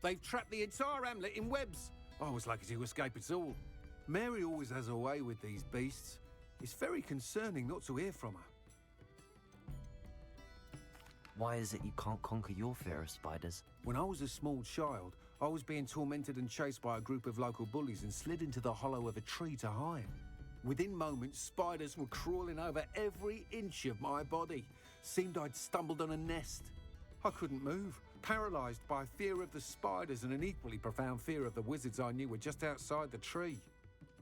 P: They've trapped the entire hamlet in webs. I was lucky to escape it all. Mary always has a way with these beasts. It's very concerning not to hear from her.
B: Why is it you can't conquer your fear of spiders?
P: When I was a small child, I was being tormented and chased by a group of local bullies and slid into the hollow of a tree to hide. Within moments, spiders were crawling over every inch of my body. Seemed I'd stumbled on a nest. I couldn't move, paralysed by fear of the spiders and an equally profound fear of the wizards I knew were just outside the tree.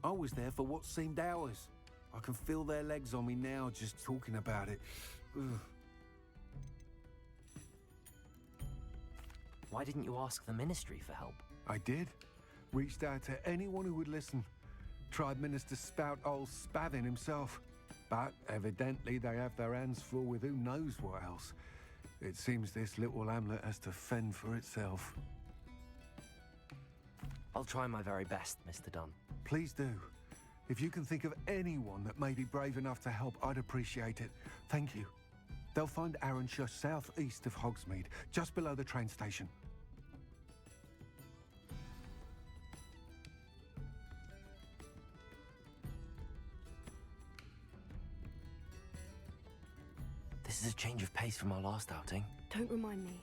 P: I was there for what seemed hours. I can feel their legs on me now just talking about it. Ugh.
B: Why didn't you ask the ministry for help?
P: I did. Reached out to anyone who would listen. Tried Minister Spout old Spavin himself. But evidently they have their hands full with who knows what else. It seems this little hamlet has to fend for itself.
B: I'll try my very best, Mr. Dunn.
P: Please do. If you can think of anyone that may be brave enough to help, I'd appreciate it. Thank you. They'll find Arranshire southeast of Hogsmeade, just below the train station.
B: This is a change of pace from our last outing.
G: Don't remind me.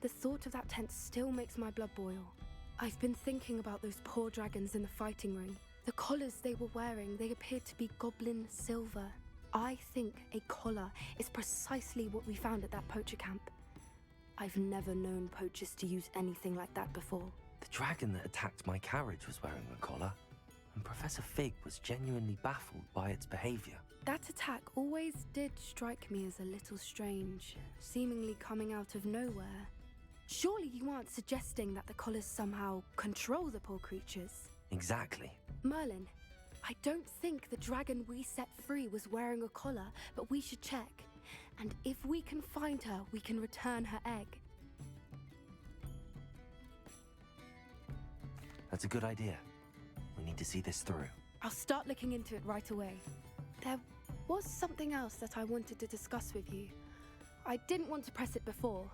G: The thought of that tent still makes my blood boil. I've been thinking about those poor dragons in the fighting ring. The collars they were wearing, they appeared to be goblin silver. I think a collar is precisely what we found at that poacher camp. I've never known poachers to use anything like that before.
B: The dragon that attacked my carriage was wearing a collar, and Professor Fig was genuinely baffled by its behaviour.
G: That attack always did strike me as a little strange, seemingly coming out of nowhere. Surely you aren't suggesting that the collars somehow control the poor creatures?
B: Exactly.
G: Merlin, I don't think the dragon we set free was wearing a collar, but we should check. And if we can find her, we can return her egg.
B: That's a good idea. We need to see this through.
G: I'll start looking into it right away. There was something else that I wanted to discuss with you. I didn't want to press it before.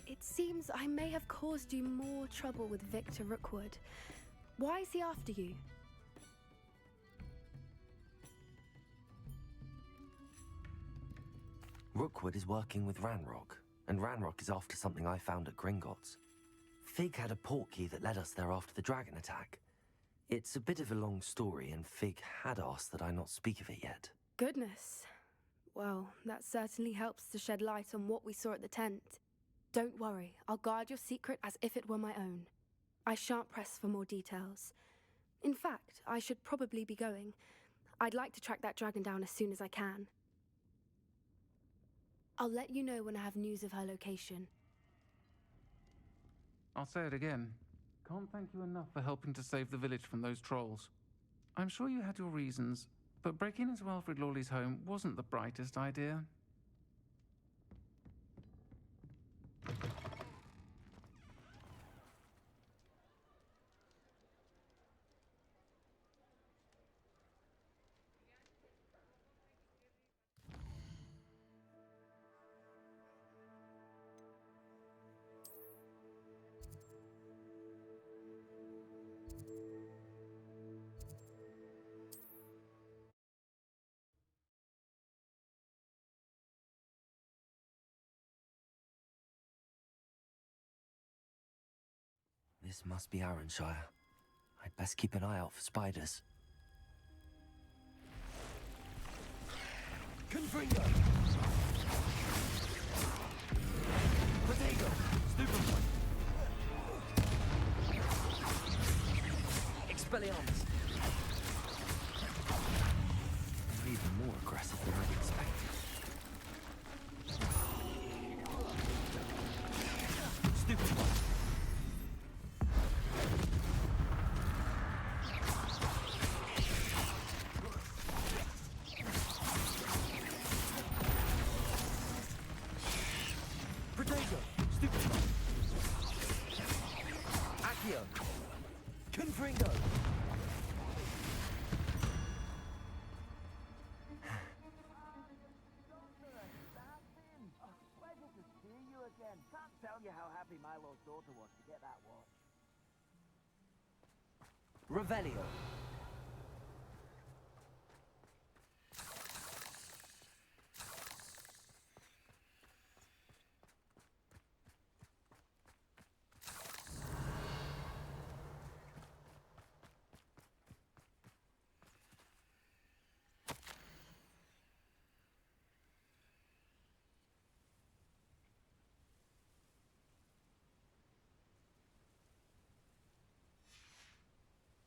G: It seems I may have caused you more trouble with Victor Rookwood. Why is he after you?
B: Rookwood is working with Ranrock, and Ranrock is after something I found at Gringotts. Fig had a portkey that led us there after the dragon attack. It's a bit of a long story, and Fig had asked that I not speak of it yet.
G: Goodness. Well, that certainly helps to shed light on what we saw at the tent. Don't worry, I'll guard your secret as if it were my own. I shan't press for more details. In fact, I should probably be going. I'd like to track that dragon down as soon as I can. I'll let you know when I have news of her location.
O: I'll say it again. Can't thank you enough for helping to save the village from those trolls. I'm sure you had your reasons, but breaking into Alfred Lawley's home wasn't the brightest idea.
B: This must be Arranshire. I'd best keep an eye out for spiders.
D: Confringo! Potato! Stupefy! Expelliarmus!
B: They're even more aggressive than I'd expected.
D: Stupefy! Protego! Stupefy! Accio! Confringo!
H: Pleasure to see you again. Can't tell you how happy my lost daughter was to get that watch.
D: Revelio!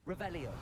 D: Revelio!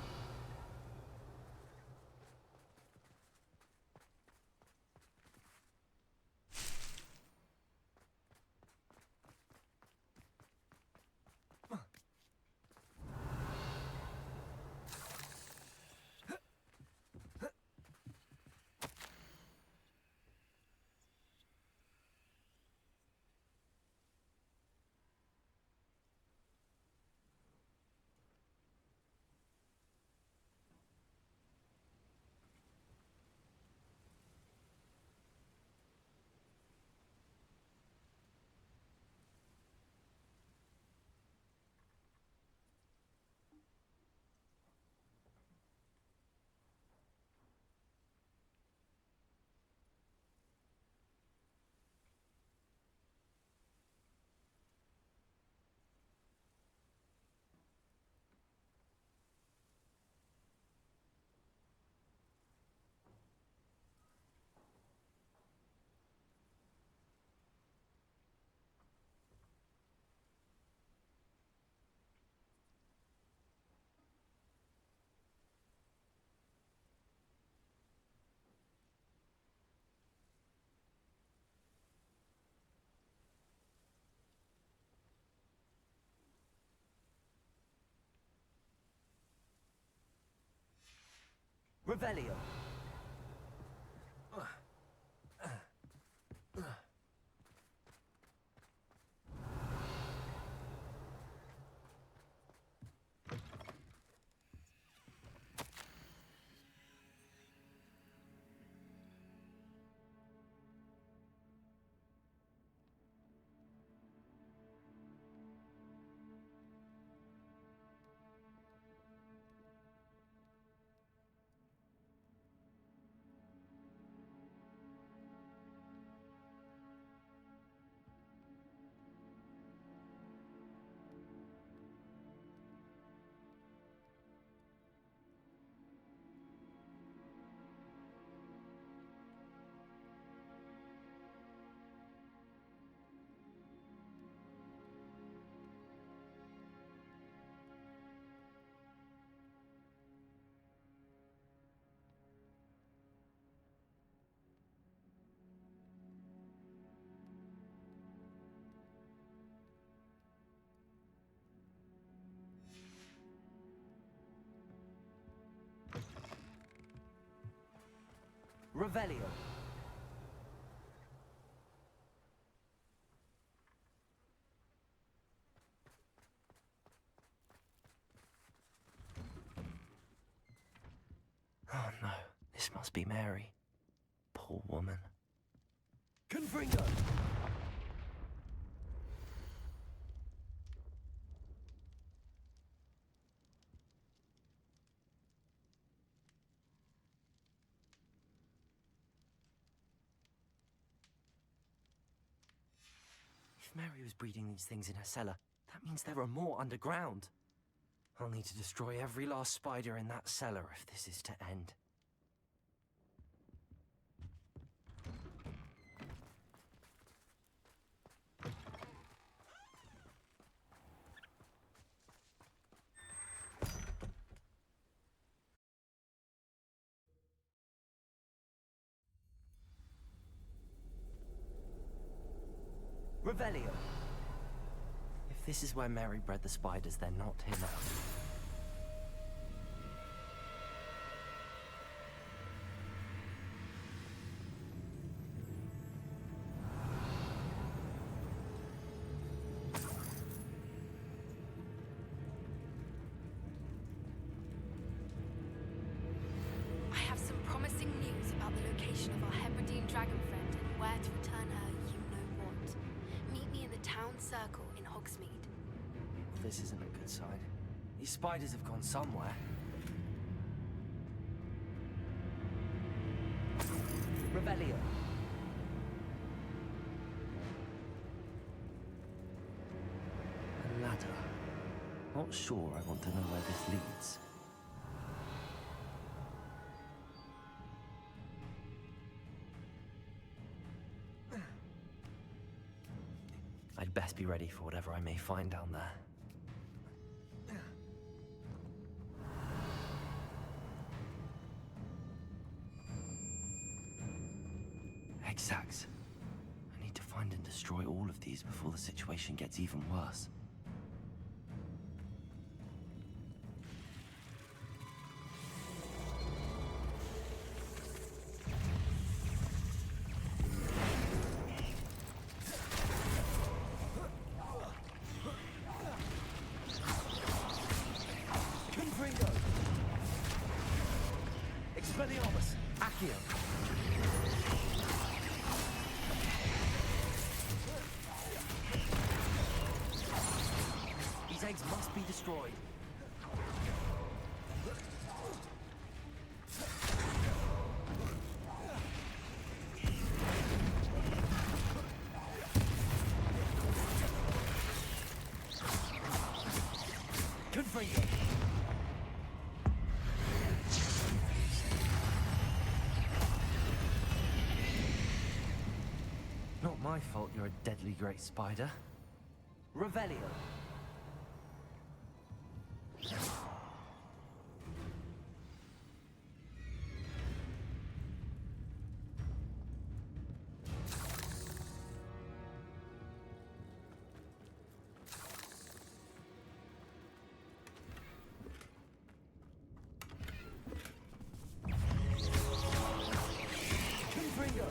D: Revelio!
B: Revelio. Oh no, this must be Mary. Poor woman. Confringo! If Mary was breeding these things in her cellar, that means there are more underground. I'll need to destroy every last spider in that cellar if this is to end. Revelio. If this is where Mary bred the spiders, they're not here now.
G: I have some promising news about the location of our Hebridean dragon friend and where to return her you-know-what. Meet me in the town circle in Hogsmeade.
B: This isn't a good sign. These spiders have gone somewhere. Revelio. A ladder. Not sure I want to know where this leads. I'd best be ready for whatever I may find down there. Exacts. I need to find and destroy all of these before the situation gets even worse. Confringo! Expelliarmus! Accio! These eggs must be destroyed. Confringo! Not my fault you're a deadly great spider. Revelio. Confringo.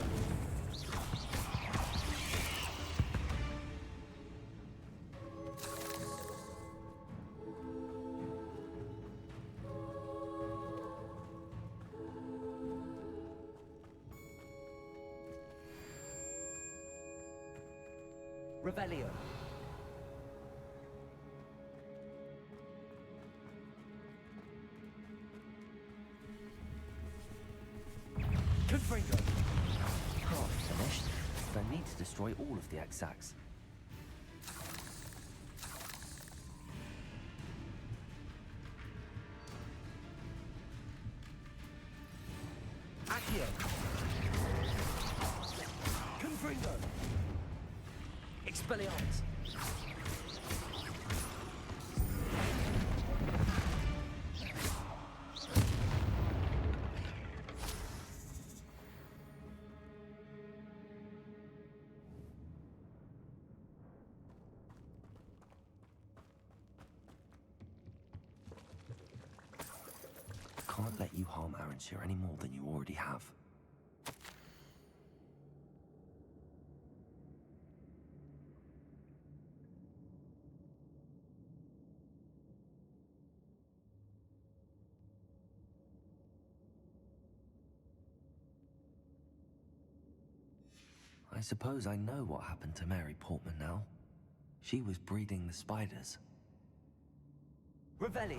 B: Revelio. Confringo. Oh, finished. But I need to destroy all of the exacts. Accio. Confringo. Expelliarmus. Can't let you harm Aranshire any more than you already have. suppose I know what happened to Mary Portman now. She was breeding the spiders.
Q: Revelio.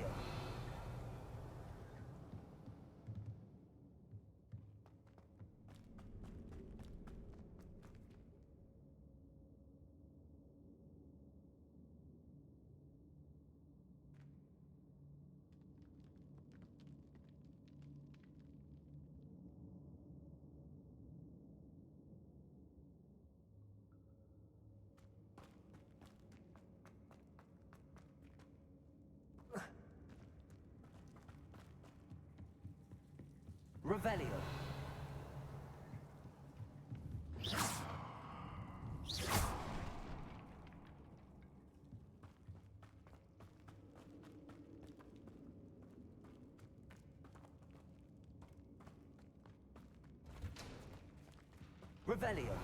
Q: Revelio. Revelio.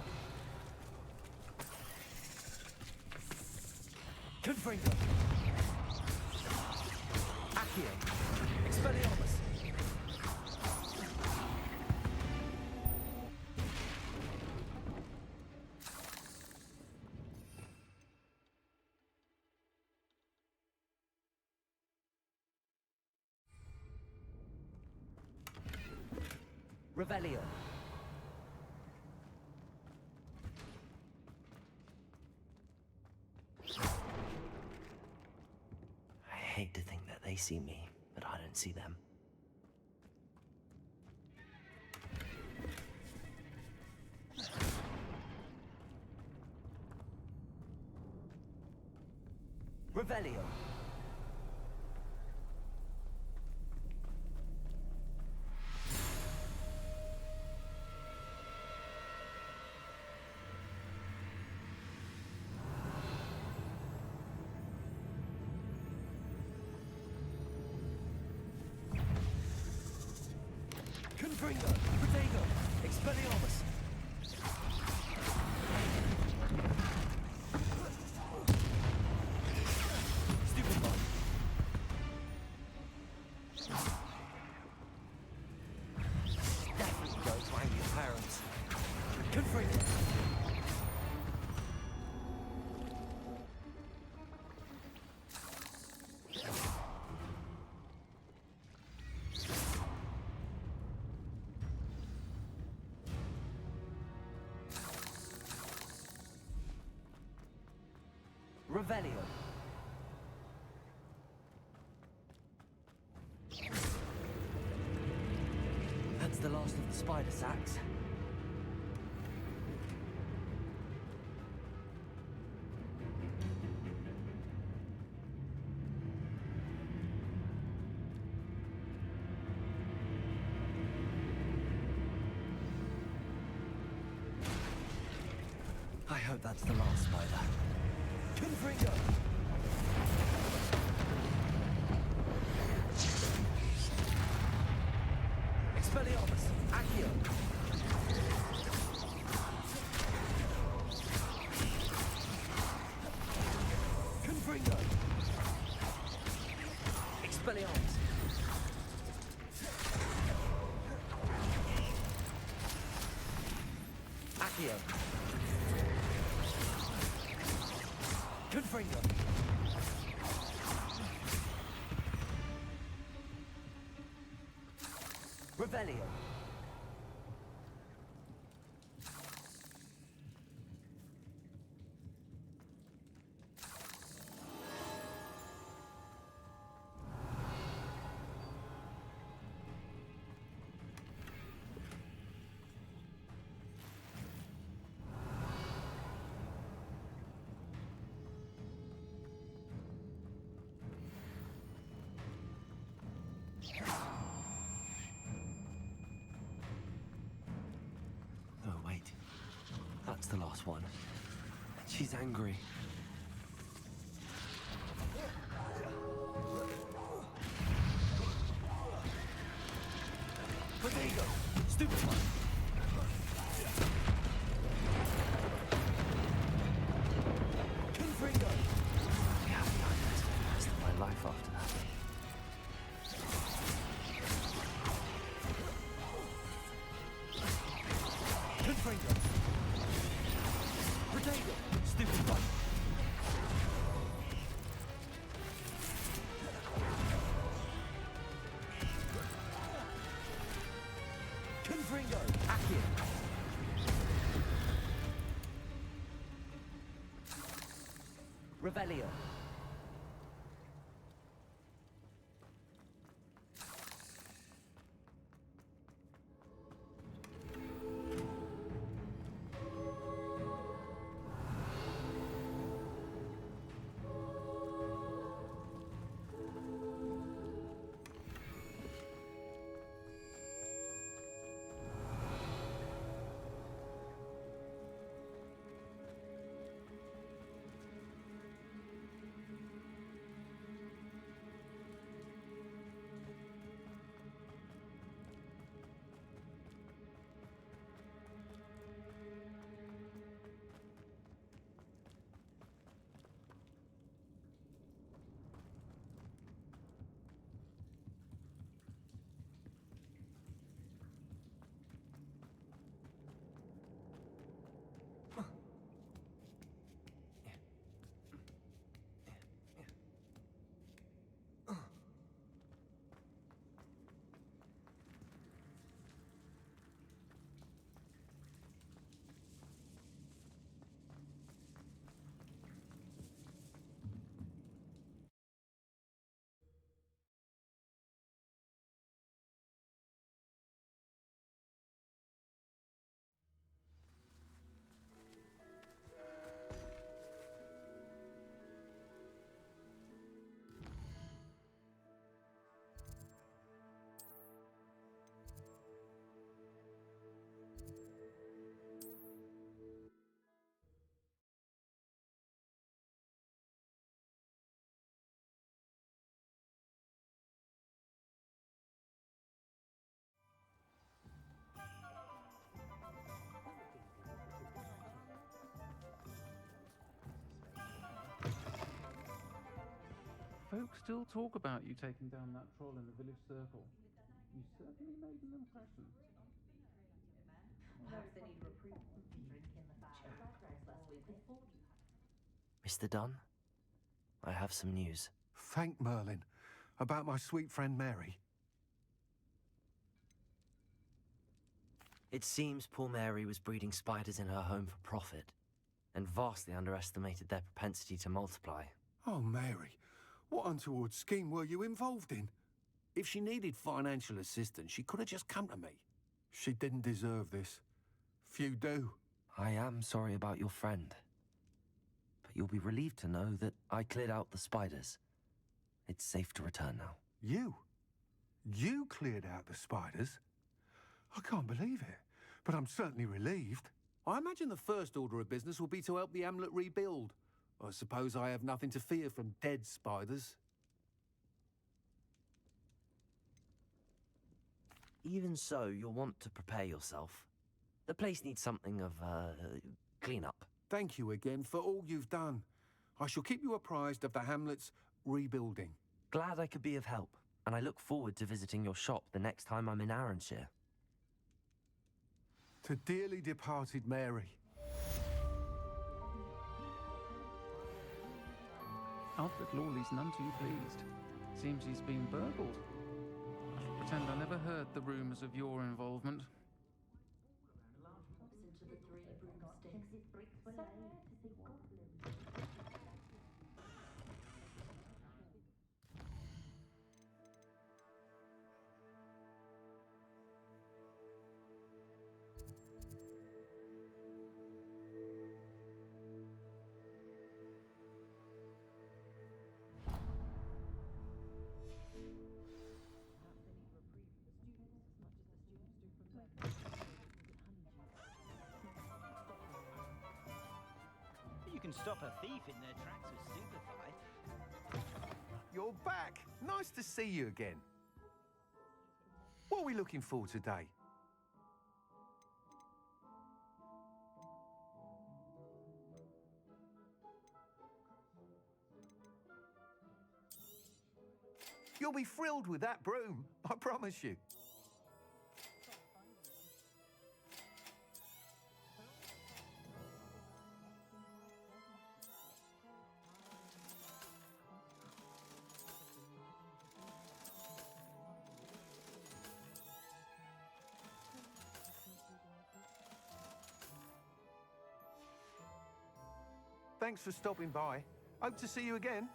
Q: Confringo. Accio. Expelliarmus. Revelio.
B: I hate to think that they see me, but I don't see them.
Q: Revelio. Confringo. Protego. Expelliarmus. Stupid bot. Definitely go find your parents. Confringo. Revelio.
B: That's the last of the spider sacks. I hope that's the last spider.
Q: Confringo. Expelliarmus. Accio. Confringo. Expelliarmus. Accio. Confringo. Revelio.
B: Oh, wait. That's the last one. She's angry.
Q: Protego. Stupid one. Confringo.
B: Yeah, that's the rest of my life after that.
Q: Confringo. Fringo, Accio. Revelio.
O: Folks still talk about you taking down that troll in the village circle. You certainly made an impression.
B: Mr. Dunn, I have some news.
P: Thank Merlin. About my sweet friend Mary.
B: It seems poor Mary was breeding spiders in her home for profit, and vastly underestimated their propensity to multiply.
P: Oh, Mary, what untoward scheme were you involved in? If she needed financial assistance, she could have just come to me. She didn't deserve this. Few do.
B: I am sorry about your friend, but you'll be relieved to know that I cleared out the spiders. It's safe to return now.
P: You? You cleared out the spiders? I can't believe it, but I'm certainly relieved. I imagine the first order of business will be to help the hamlet rebuild. I suppose I have nothing to fear from dead spiders.
B: Even so, you'll want to prepare yourself. The place needs something of, clean-up.
P: Thank you again for all you've done. I shall keep you apprised of the hamlet's rebuilding.
B: Glad I could be of help, and I look forward to visiting your shop the next time I'm in Arranshire.
P: To dearly departed Mary.
O: Alfred Lawley's none too pleased. Seems he's been burgled. I shall pretend I never heard the rumours of your involvement.
R: You can stop a thief in their tracks with Superfly.
P: You're back. Nice to see you again. What are we looking for today? You'll be thrilled with that broom, I promise you. Thanks for stopping by. Hope to see you again.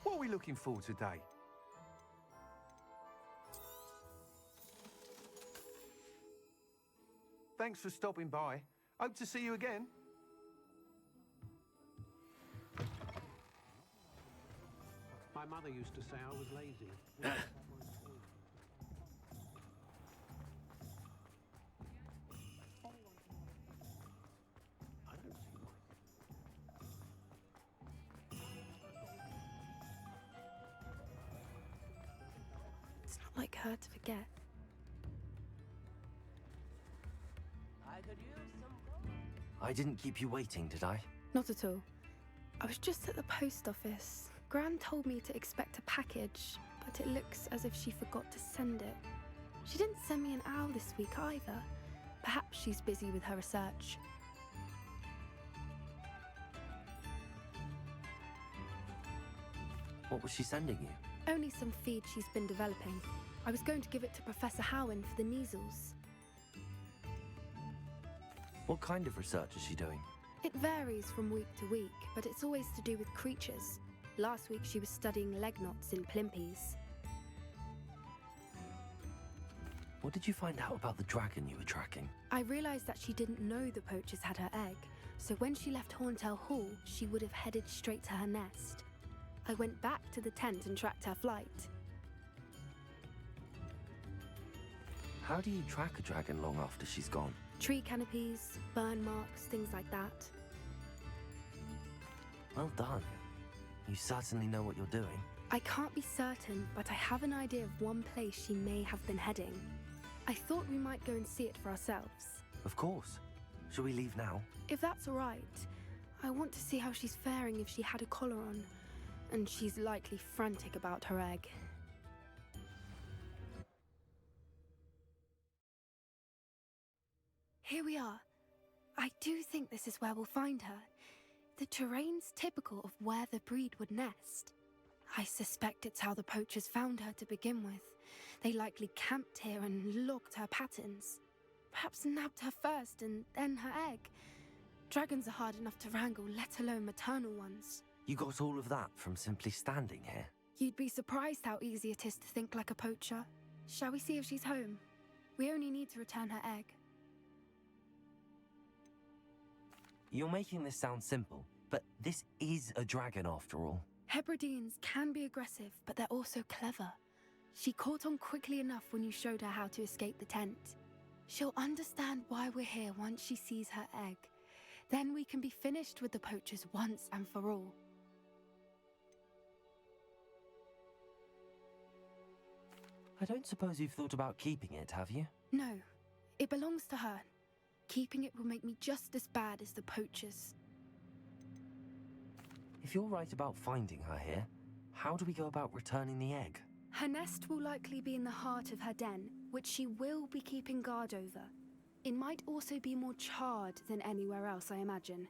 P: What are we looking for today? Thanks for stopping by. Hope to see you again.
A: My mother used to say I was lazy.
G: It's not like her to forget.
B: I didn't keep you waiting, did I?
G: Not at all. I was just at the post office. Gran told me to expect a package, but it looks as if she forgot to send it. She didn't send me an owl this week either. Perhaps she's busy with her research.
B: What was she sending you?
G: Only some feed she's been developing. I was going to give it to Professor Howen for the measles.
B: What kind of research is she doing?
G: It varies from week to week, but it's always to do with creatures. Last week she was studying leg knots in plimpies.
B: What did you find out about the dragon you were tracking?
G: I realized that she didn't know the poachers had her egg, so when she left Horntail Hall, she would have headed straight to her nest. I went back to the tent and tracked her flight.
B: How do you track a dragon long after she's gone?
G: Tree canopies, burn marks, things like that.
B: Well done. You certainly know what you're doing.
G: I can't be certain, but I have an idea of one place she may have been heading. I thought we might go and see it for ourselves.
B: Of course. Shall we leave now?
G: If that's all right. I want to see how she's faring if she had a collar on. And she's likely frantic about her egg. Here we are. I do think this is where we'll find her. The terrain's typical of where the breed would nest. I suspect it's how the poachers found her to begin with. They likely camped here and logged her patterns. Perhaps nabbed her first and then her egg. Dragons are hard enough to wrangle, let alone maternal ones.
B: You got all of that from simply standing here?
G: You'd be surprised how easy it is to think like a poacher. Shall we see if she's home? We only need to return her egg.
B: You're making this sound simple, but this is a dragon after all.
G: Hebrideans can be aggressive, but they're also clever. She caught on quickly enough when you showed her how to escape the tent. She'll understand why we're here once she sees her egg. Then we can be finished with the poachers once and for all.
B: I don't suppose you've thought about keeping it, have you?
G: No, it belongs to her. Keeping it will make me just as bad as the poachers.
B: If you're right about finding her here, how do we go about returning the egg?
G: Her nest will likely be in the heart of her den, which she will be keeping guard over. It might also be more charred than anywhere else, I imagine.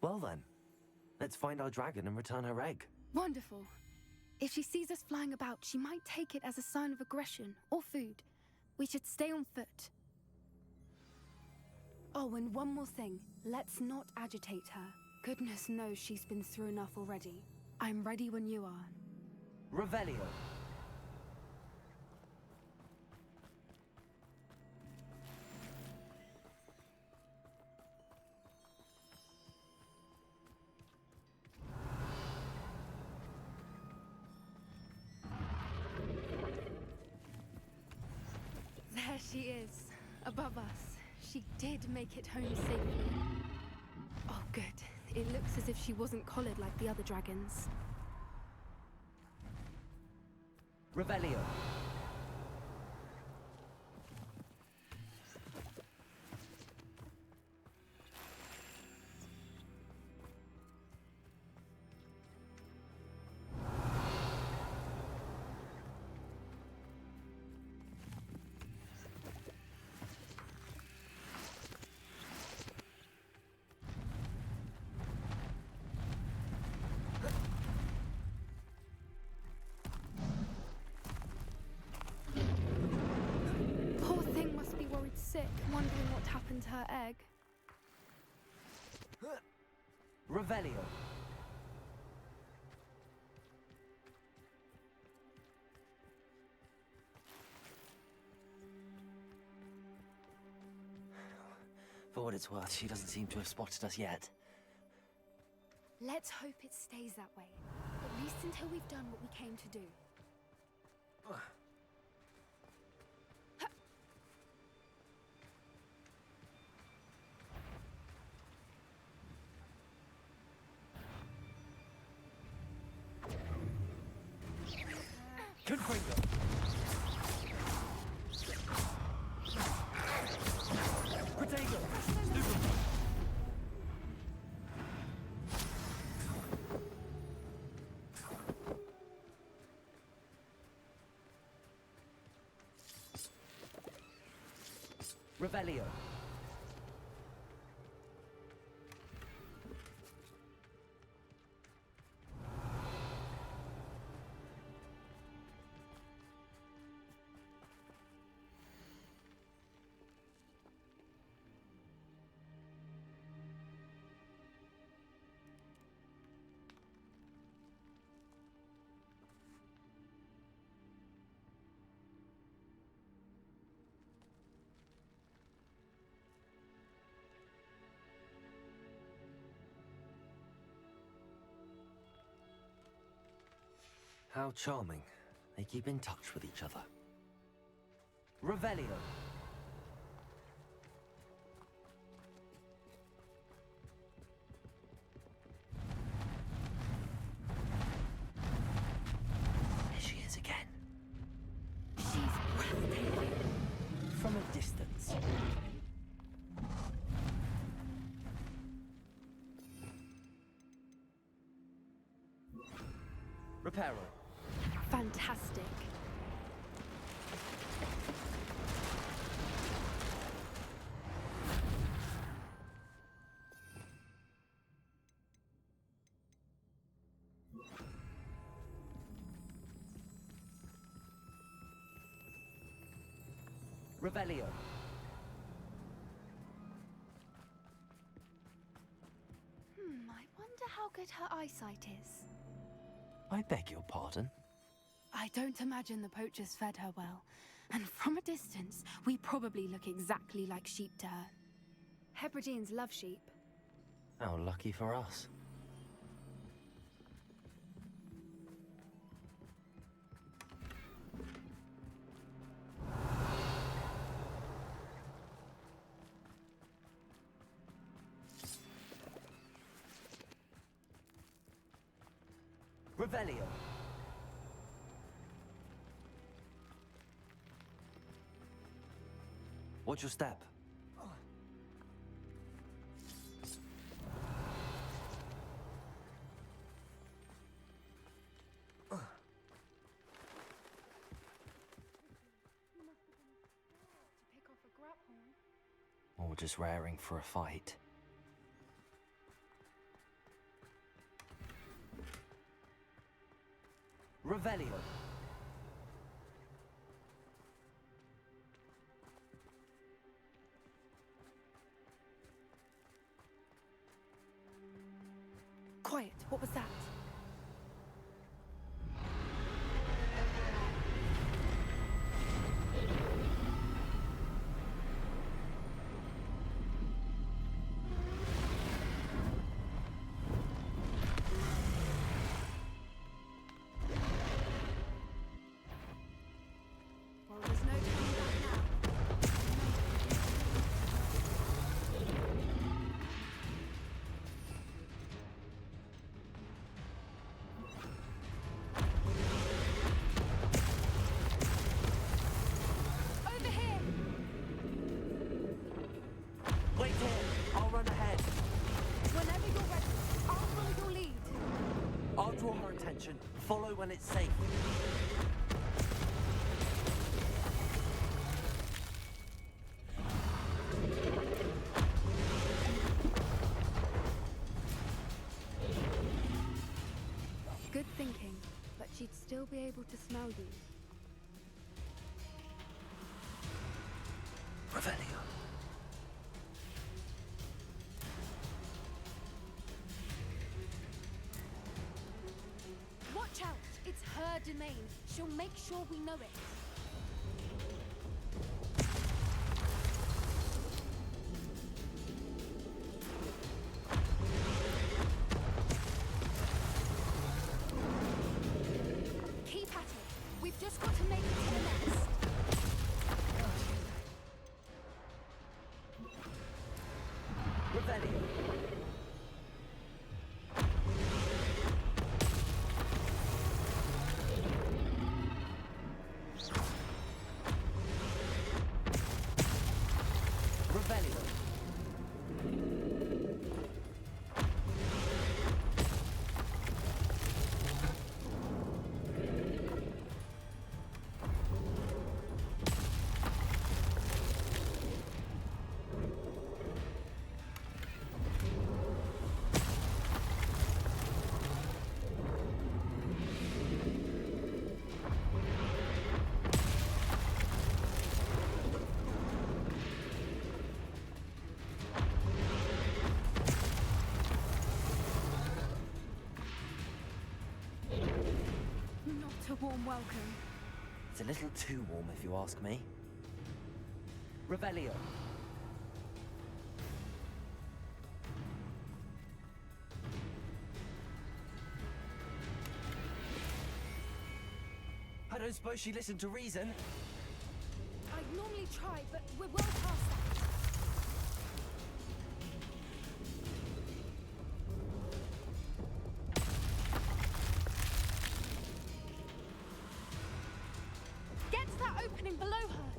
B: Well then, let's find our dragon and return her egg.
G: Wonderful. If she sees us flying about, she might take it as a sign of aggression or food. We should stay on foot. Oh, and one more thing. Let's not agitate her. Goodness knows she's been through enough already. I'm ready when you are.
Q: Revelio.
G: she is, above us. She did make it home safely. Oh, good. It looks as if she wasn't collared like the other dragons.
Q: Revelio.
G: Poor thing must be worried sick, wondering what happened to her egg.
Q: Revelio.
B: For what it's worth, she doesn't seem to have spotted us yet.
G: Let's hope it stays that way. At least until we've done what we came to do.
Q: Confringo. Protego. Stupefy. Revelio.
B: How charming. They keep in touch with each other.
Q: Revelio.
B: There she is again.
G: She's breathtaking.
Q: From a distance. Reparo.
G: Fantastic.
Q: Revelio.
G: I wonder how good her eyesight is.
B: I beg your pardon?
G: I don't imagine the poachers fed her well. And from a distance, we probably look exactly like sheep to her. Hebrideans love sheep.
B: How lucky for us.
Q: Revelio.
B: Watch your step.
G: To pick off a grapple.
B: Or just raring for a fight.
Q: Revelio.
G: Quiet, what was that?
Q: Attention, follow when it's safe.
G: Good thinking, but she'd still be able to smell you.
B: Revelio.
G: Watch out! It's her domain. She'll make sure we know it. Keep at it. We've just got to make it to the nest.
Q: Revelio. Revelio.
G: Not a warm welcome.
Q: It's a little too warm, if you ask me. Revelio. I don't suppose she listened to reason.
G: I'd normally try, but we're well past that. Get to that opening below her.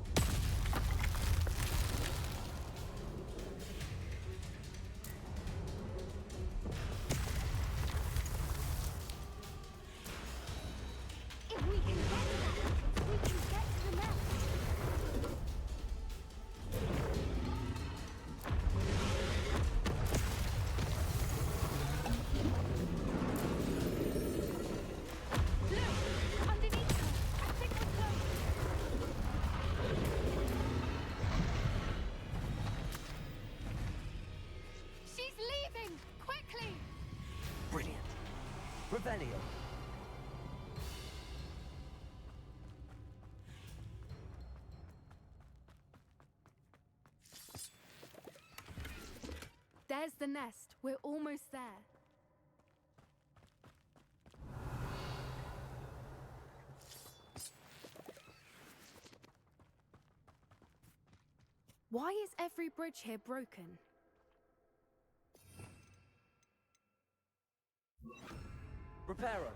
G: If we can get to that entrance, we can get to the nest. Look! Underneath her! I think we're close! She's leaving! Quickly!
Q: Brilliant. Revelio.
G: There's the nest. We're almost there. Why is every bridge here broken?
Q: Reparo.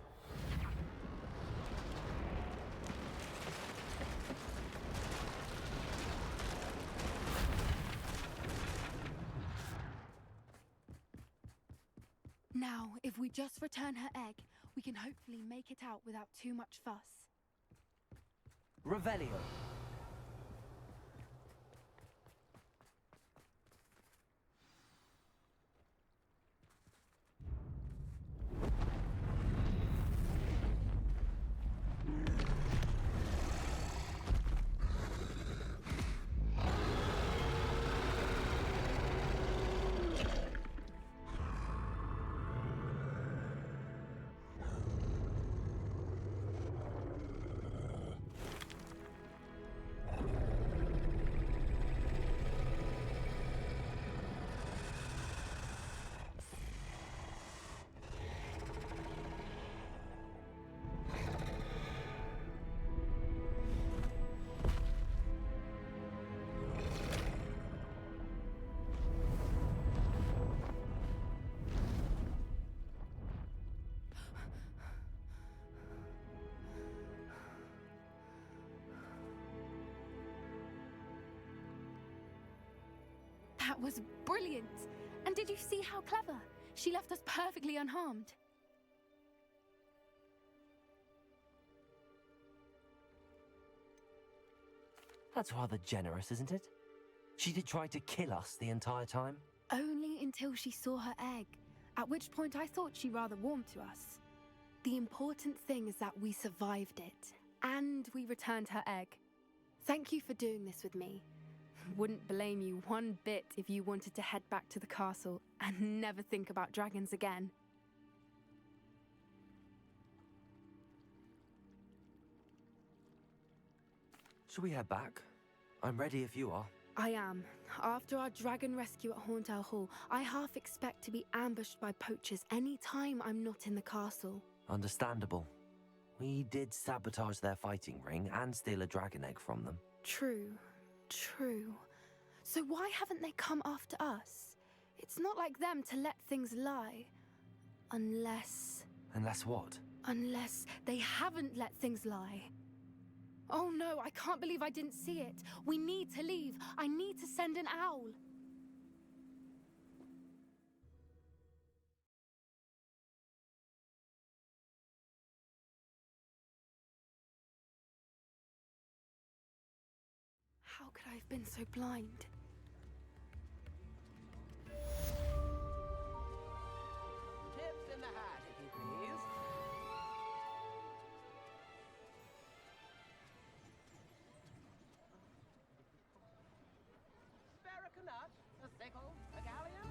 G: Now, if we just return her egg, we can hopefully make it out without too much fuss.
Q: Revelio.
G: That was brilliant! And did you see how clever? She left us perfectly unharmed.
B: That's rather generous, isn't it? She did try to kill us the entire time.
G: Only until she saw her egg, at which point I thought she rather warmed to us. The important thing is that we survived it, and we returned her egg. Thank you for doing this with me. Wouldn't blame you one bit if you wanted to head back to the castle and never think about dragons again.
B: Shall we head back? I'm ready if you are.
G: I am. After our dragon rescue at Hauntel Hall, I half expect to be ambushed by poachers any time I'm not in the castle.
B: Understandable. We did sabotage their fighting ring and steal a dragon egg from them.
G: True. So why haven't they come after us? It's not like them to let things lie. Unless
B: what?
G: Unless they haven't let things lie. Oh no, I can't believe I didn't see it. We need to leave. I need to send an owl. How could I have been so blind?
R: Tips in the hat, if you please. Spare a nut, a sickle, a galleon.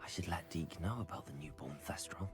B: I should let Deke know about the newborn Thestral.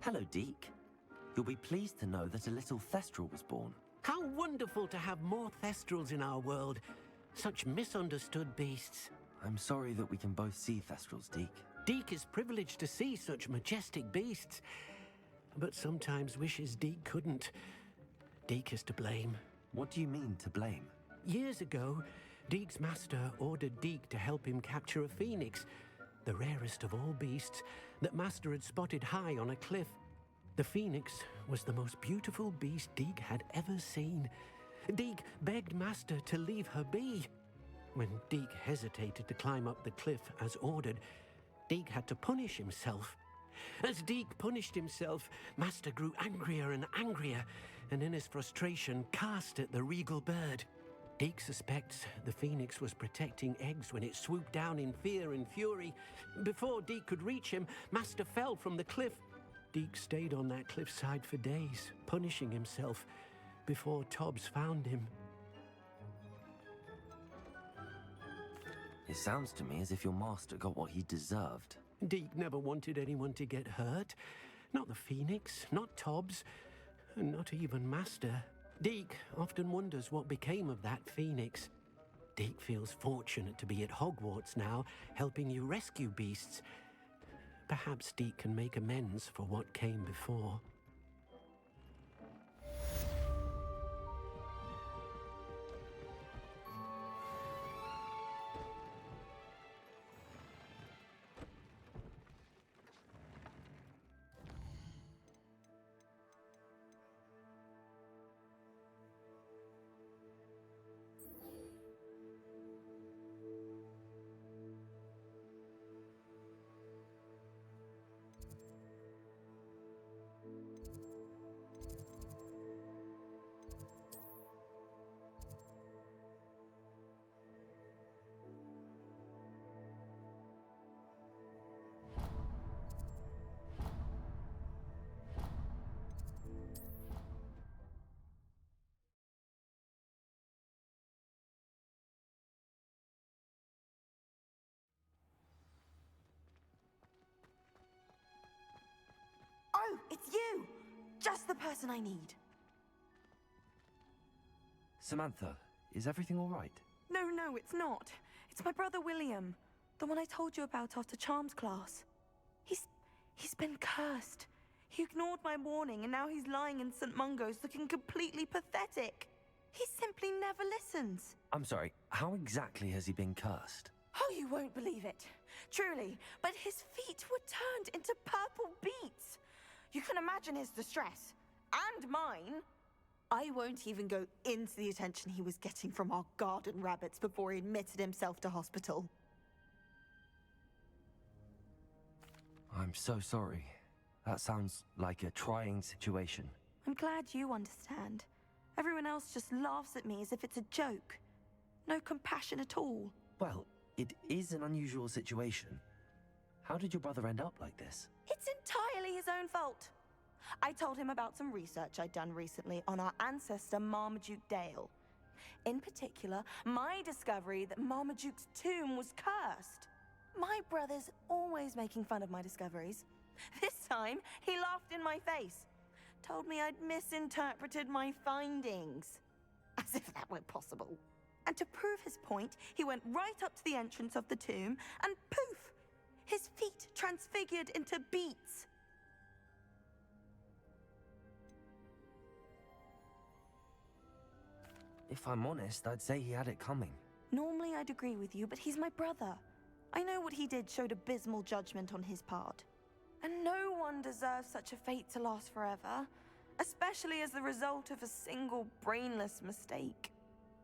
B: Hello, Deke. You'll be pleased to know that a little Thestral was born.
A: How wonderful to have more Thestrals in our world. Such misunderstood beasts.
B: I'm sorry that we can both see Thestrals, Deke.
A: Deke is privileged to see such majestic beasts, but sometimes wishes Deke couldn't. Deke is to blame.
B: What do you mean, to blame?
A: Years ago, Deke's master ordered Deke to help him capture a phoenix, the rarest of all beasts, that Master had spotted high on a cliff. The phoenix was the most beautiful beast Deke had ever seen. Deke begged Master to leave her be. When Deke hesitated to climb up the cliff as ordered, Deke had to punish himself. As Deke punished himself, Master grew angrier and angrier, and in his frustration cast at the regal bird. Deke suspects the phoenix was protecting eggs when it swooped down in fear and fury. Before Deke could reach him, Master fell from the cliff. Deke stayed on that cliffside for days, punishing himself before Tobbs found him.
B: It sounds to me as if your master got what he deserved.
A: Deke never wanted anyone to get hurt. Not the phoenix, not Tobbs, and not even Master. Deke often wonders what became of that phoenix. Deke feels fortunate to be at Hogwarts now, helping you rescue beasts. Perhaps Deke can make amends for what came before.
S: Oh, it's you! Just the person I need.
B: Samantha, is everything all right?
S: No, it's not. It's my brother William. The one I told you about after Charms class. He's been cursed. He ignored my warning and now he's lying in St. Mungo's looking completely pathetic. He simply never listens.
B: I'm sorry, how exactly has he been cursed?
S: Oh, you won't believe it. Truly, but his feet were turned into purple beets. You can imagine his distress. And mine. I won't even go into the attention he was getting from our garden rabbits before he admitted himself to hospital.
B: I'm so sorry. That sounds like a trying situation.
S: I'm glad you understand. Everyone else just laughs at me as if it's a joke. No compassion at all.
B: Well, it is an unusual situation. How did your brother end up like this?
S: It's entirely his own fault. I told him about some research I'd done recently on our ancestor Marmaduke Dale. In particular, my discovery that Marmaduke's tomb was cursed. My brother's always making fun of my discoveries. This time, he laughed in my face. Told me I'd misinterpreted my findings. As if that were possible. And to prove his point, he went right up to the entrance of the tomb and poof! His feet transfigured into beets.
B: If I'm honest, I'd say he had it coming.
S: Normally I'd agree with you, but he's my brother. I know what he did showed abysmal judgment on his part. And no one deserves such a fate to last forever, especially as the result of a single brainless mistake.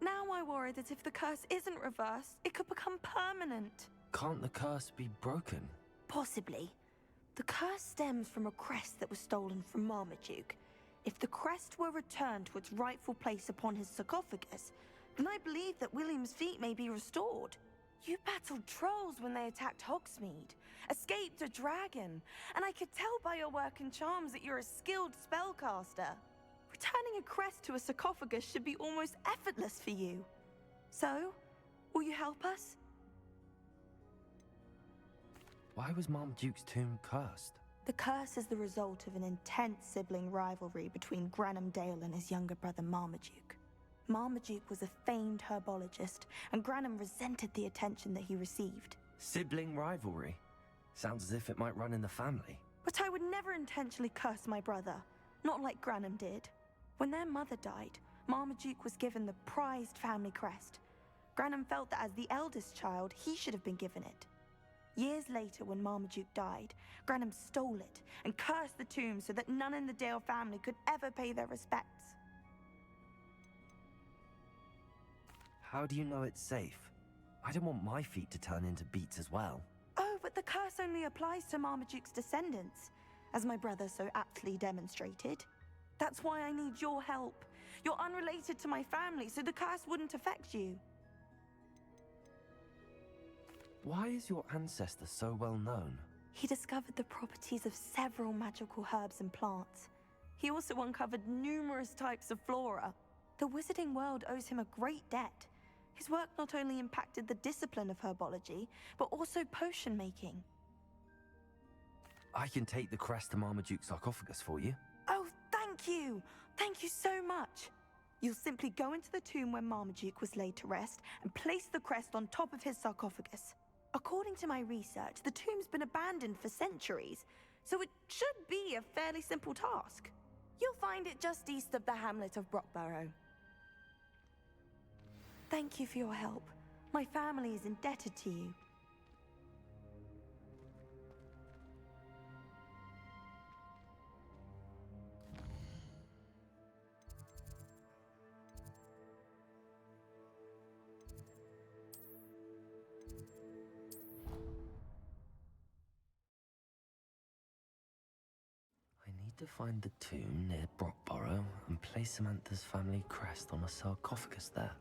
S: Now I worry that if the curse isn't reversed, it could become permanent.
B: Can't the curse be broken?
S: Possibly. The curse stems from a crest that was stolen from Marmaduke. If the crest were returned to its rightful place upon his sarcophagus, then I believe that William's feet may be restored. You battled trolls when they attacked Hogsmeade, escaped a dragon, and I could tell by your work and charms that you're a skilled spellcaster. Returning a crest to a sarcophagus should be almost effortless for you. So, will you help us?
B: Why was Marmaduke's tomb cursed?
S: The curse is the result of an intense sibling rivalry between Granham Dale and his younger brother Marmaduke. Marmaduke was a famed herbologist, and Granham resented the attention that he received.
B: Sibling rivalry? Sounds as if it might run in the family.
S: But I would never intentionally curse my brother, not like Granham did. When their mother died, Marmaduke was given the prized family crest. Granham felt that as the eldest child, he should have been given it. Years later, when Marmaduke died, Granham stole it and cursed the tomb so that none in the Dale family could ever pay their respects.
B: How do you know it's safe? I don't want my feet to turn into beets as well.
S: Oh, but the curse only applies to Marmaduke's descendants, as my brother so aptly demonstrated. That's why I need your help. You're unrelated to my family, so the curse wouldn't affect you.
B: Why is your ancestor so well known?
S: He discovered the properties of several magical herbs and plants. He also uncovered numerous types of flora. The wizarding world owes him a great debt. His work not only impacted the discipline of herbology, but also potion making.
B: I can take the crest to Marmaduke's sarcophagus for you.
S: Oh, thank you! Thank you so much! You'll simply go into the tomb where Marmaduke was laid to rest and place the crest on top of his sarcophagus. According to my research, the tomb's been abandoned for centuries, so it should be a fairly simple task. You'll find it just east of the hamlet of Brockborough. Thank you for your help. My family is indebted to you.
B: I need to find the tomb near Brockborough and place Samantha's family crest on a sarcophagus there.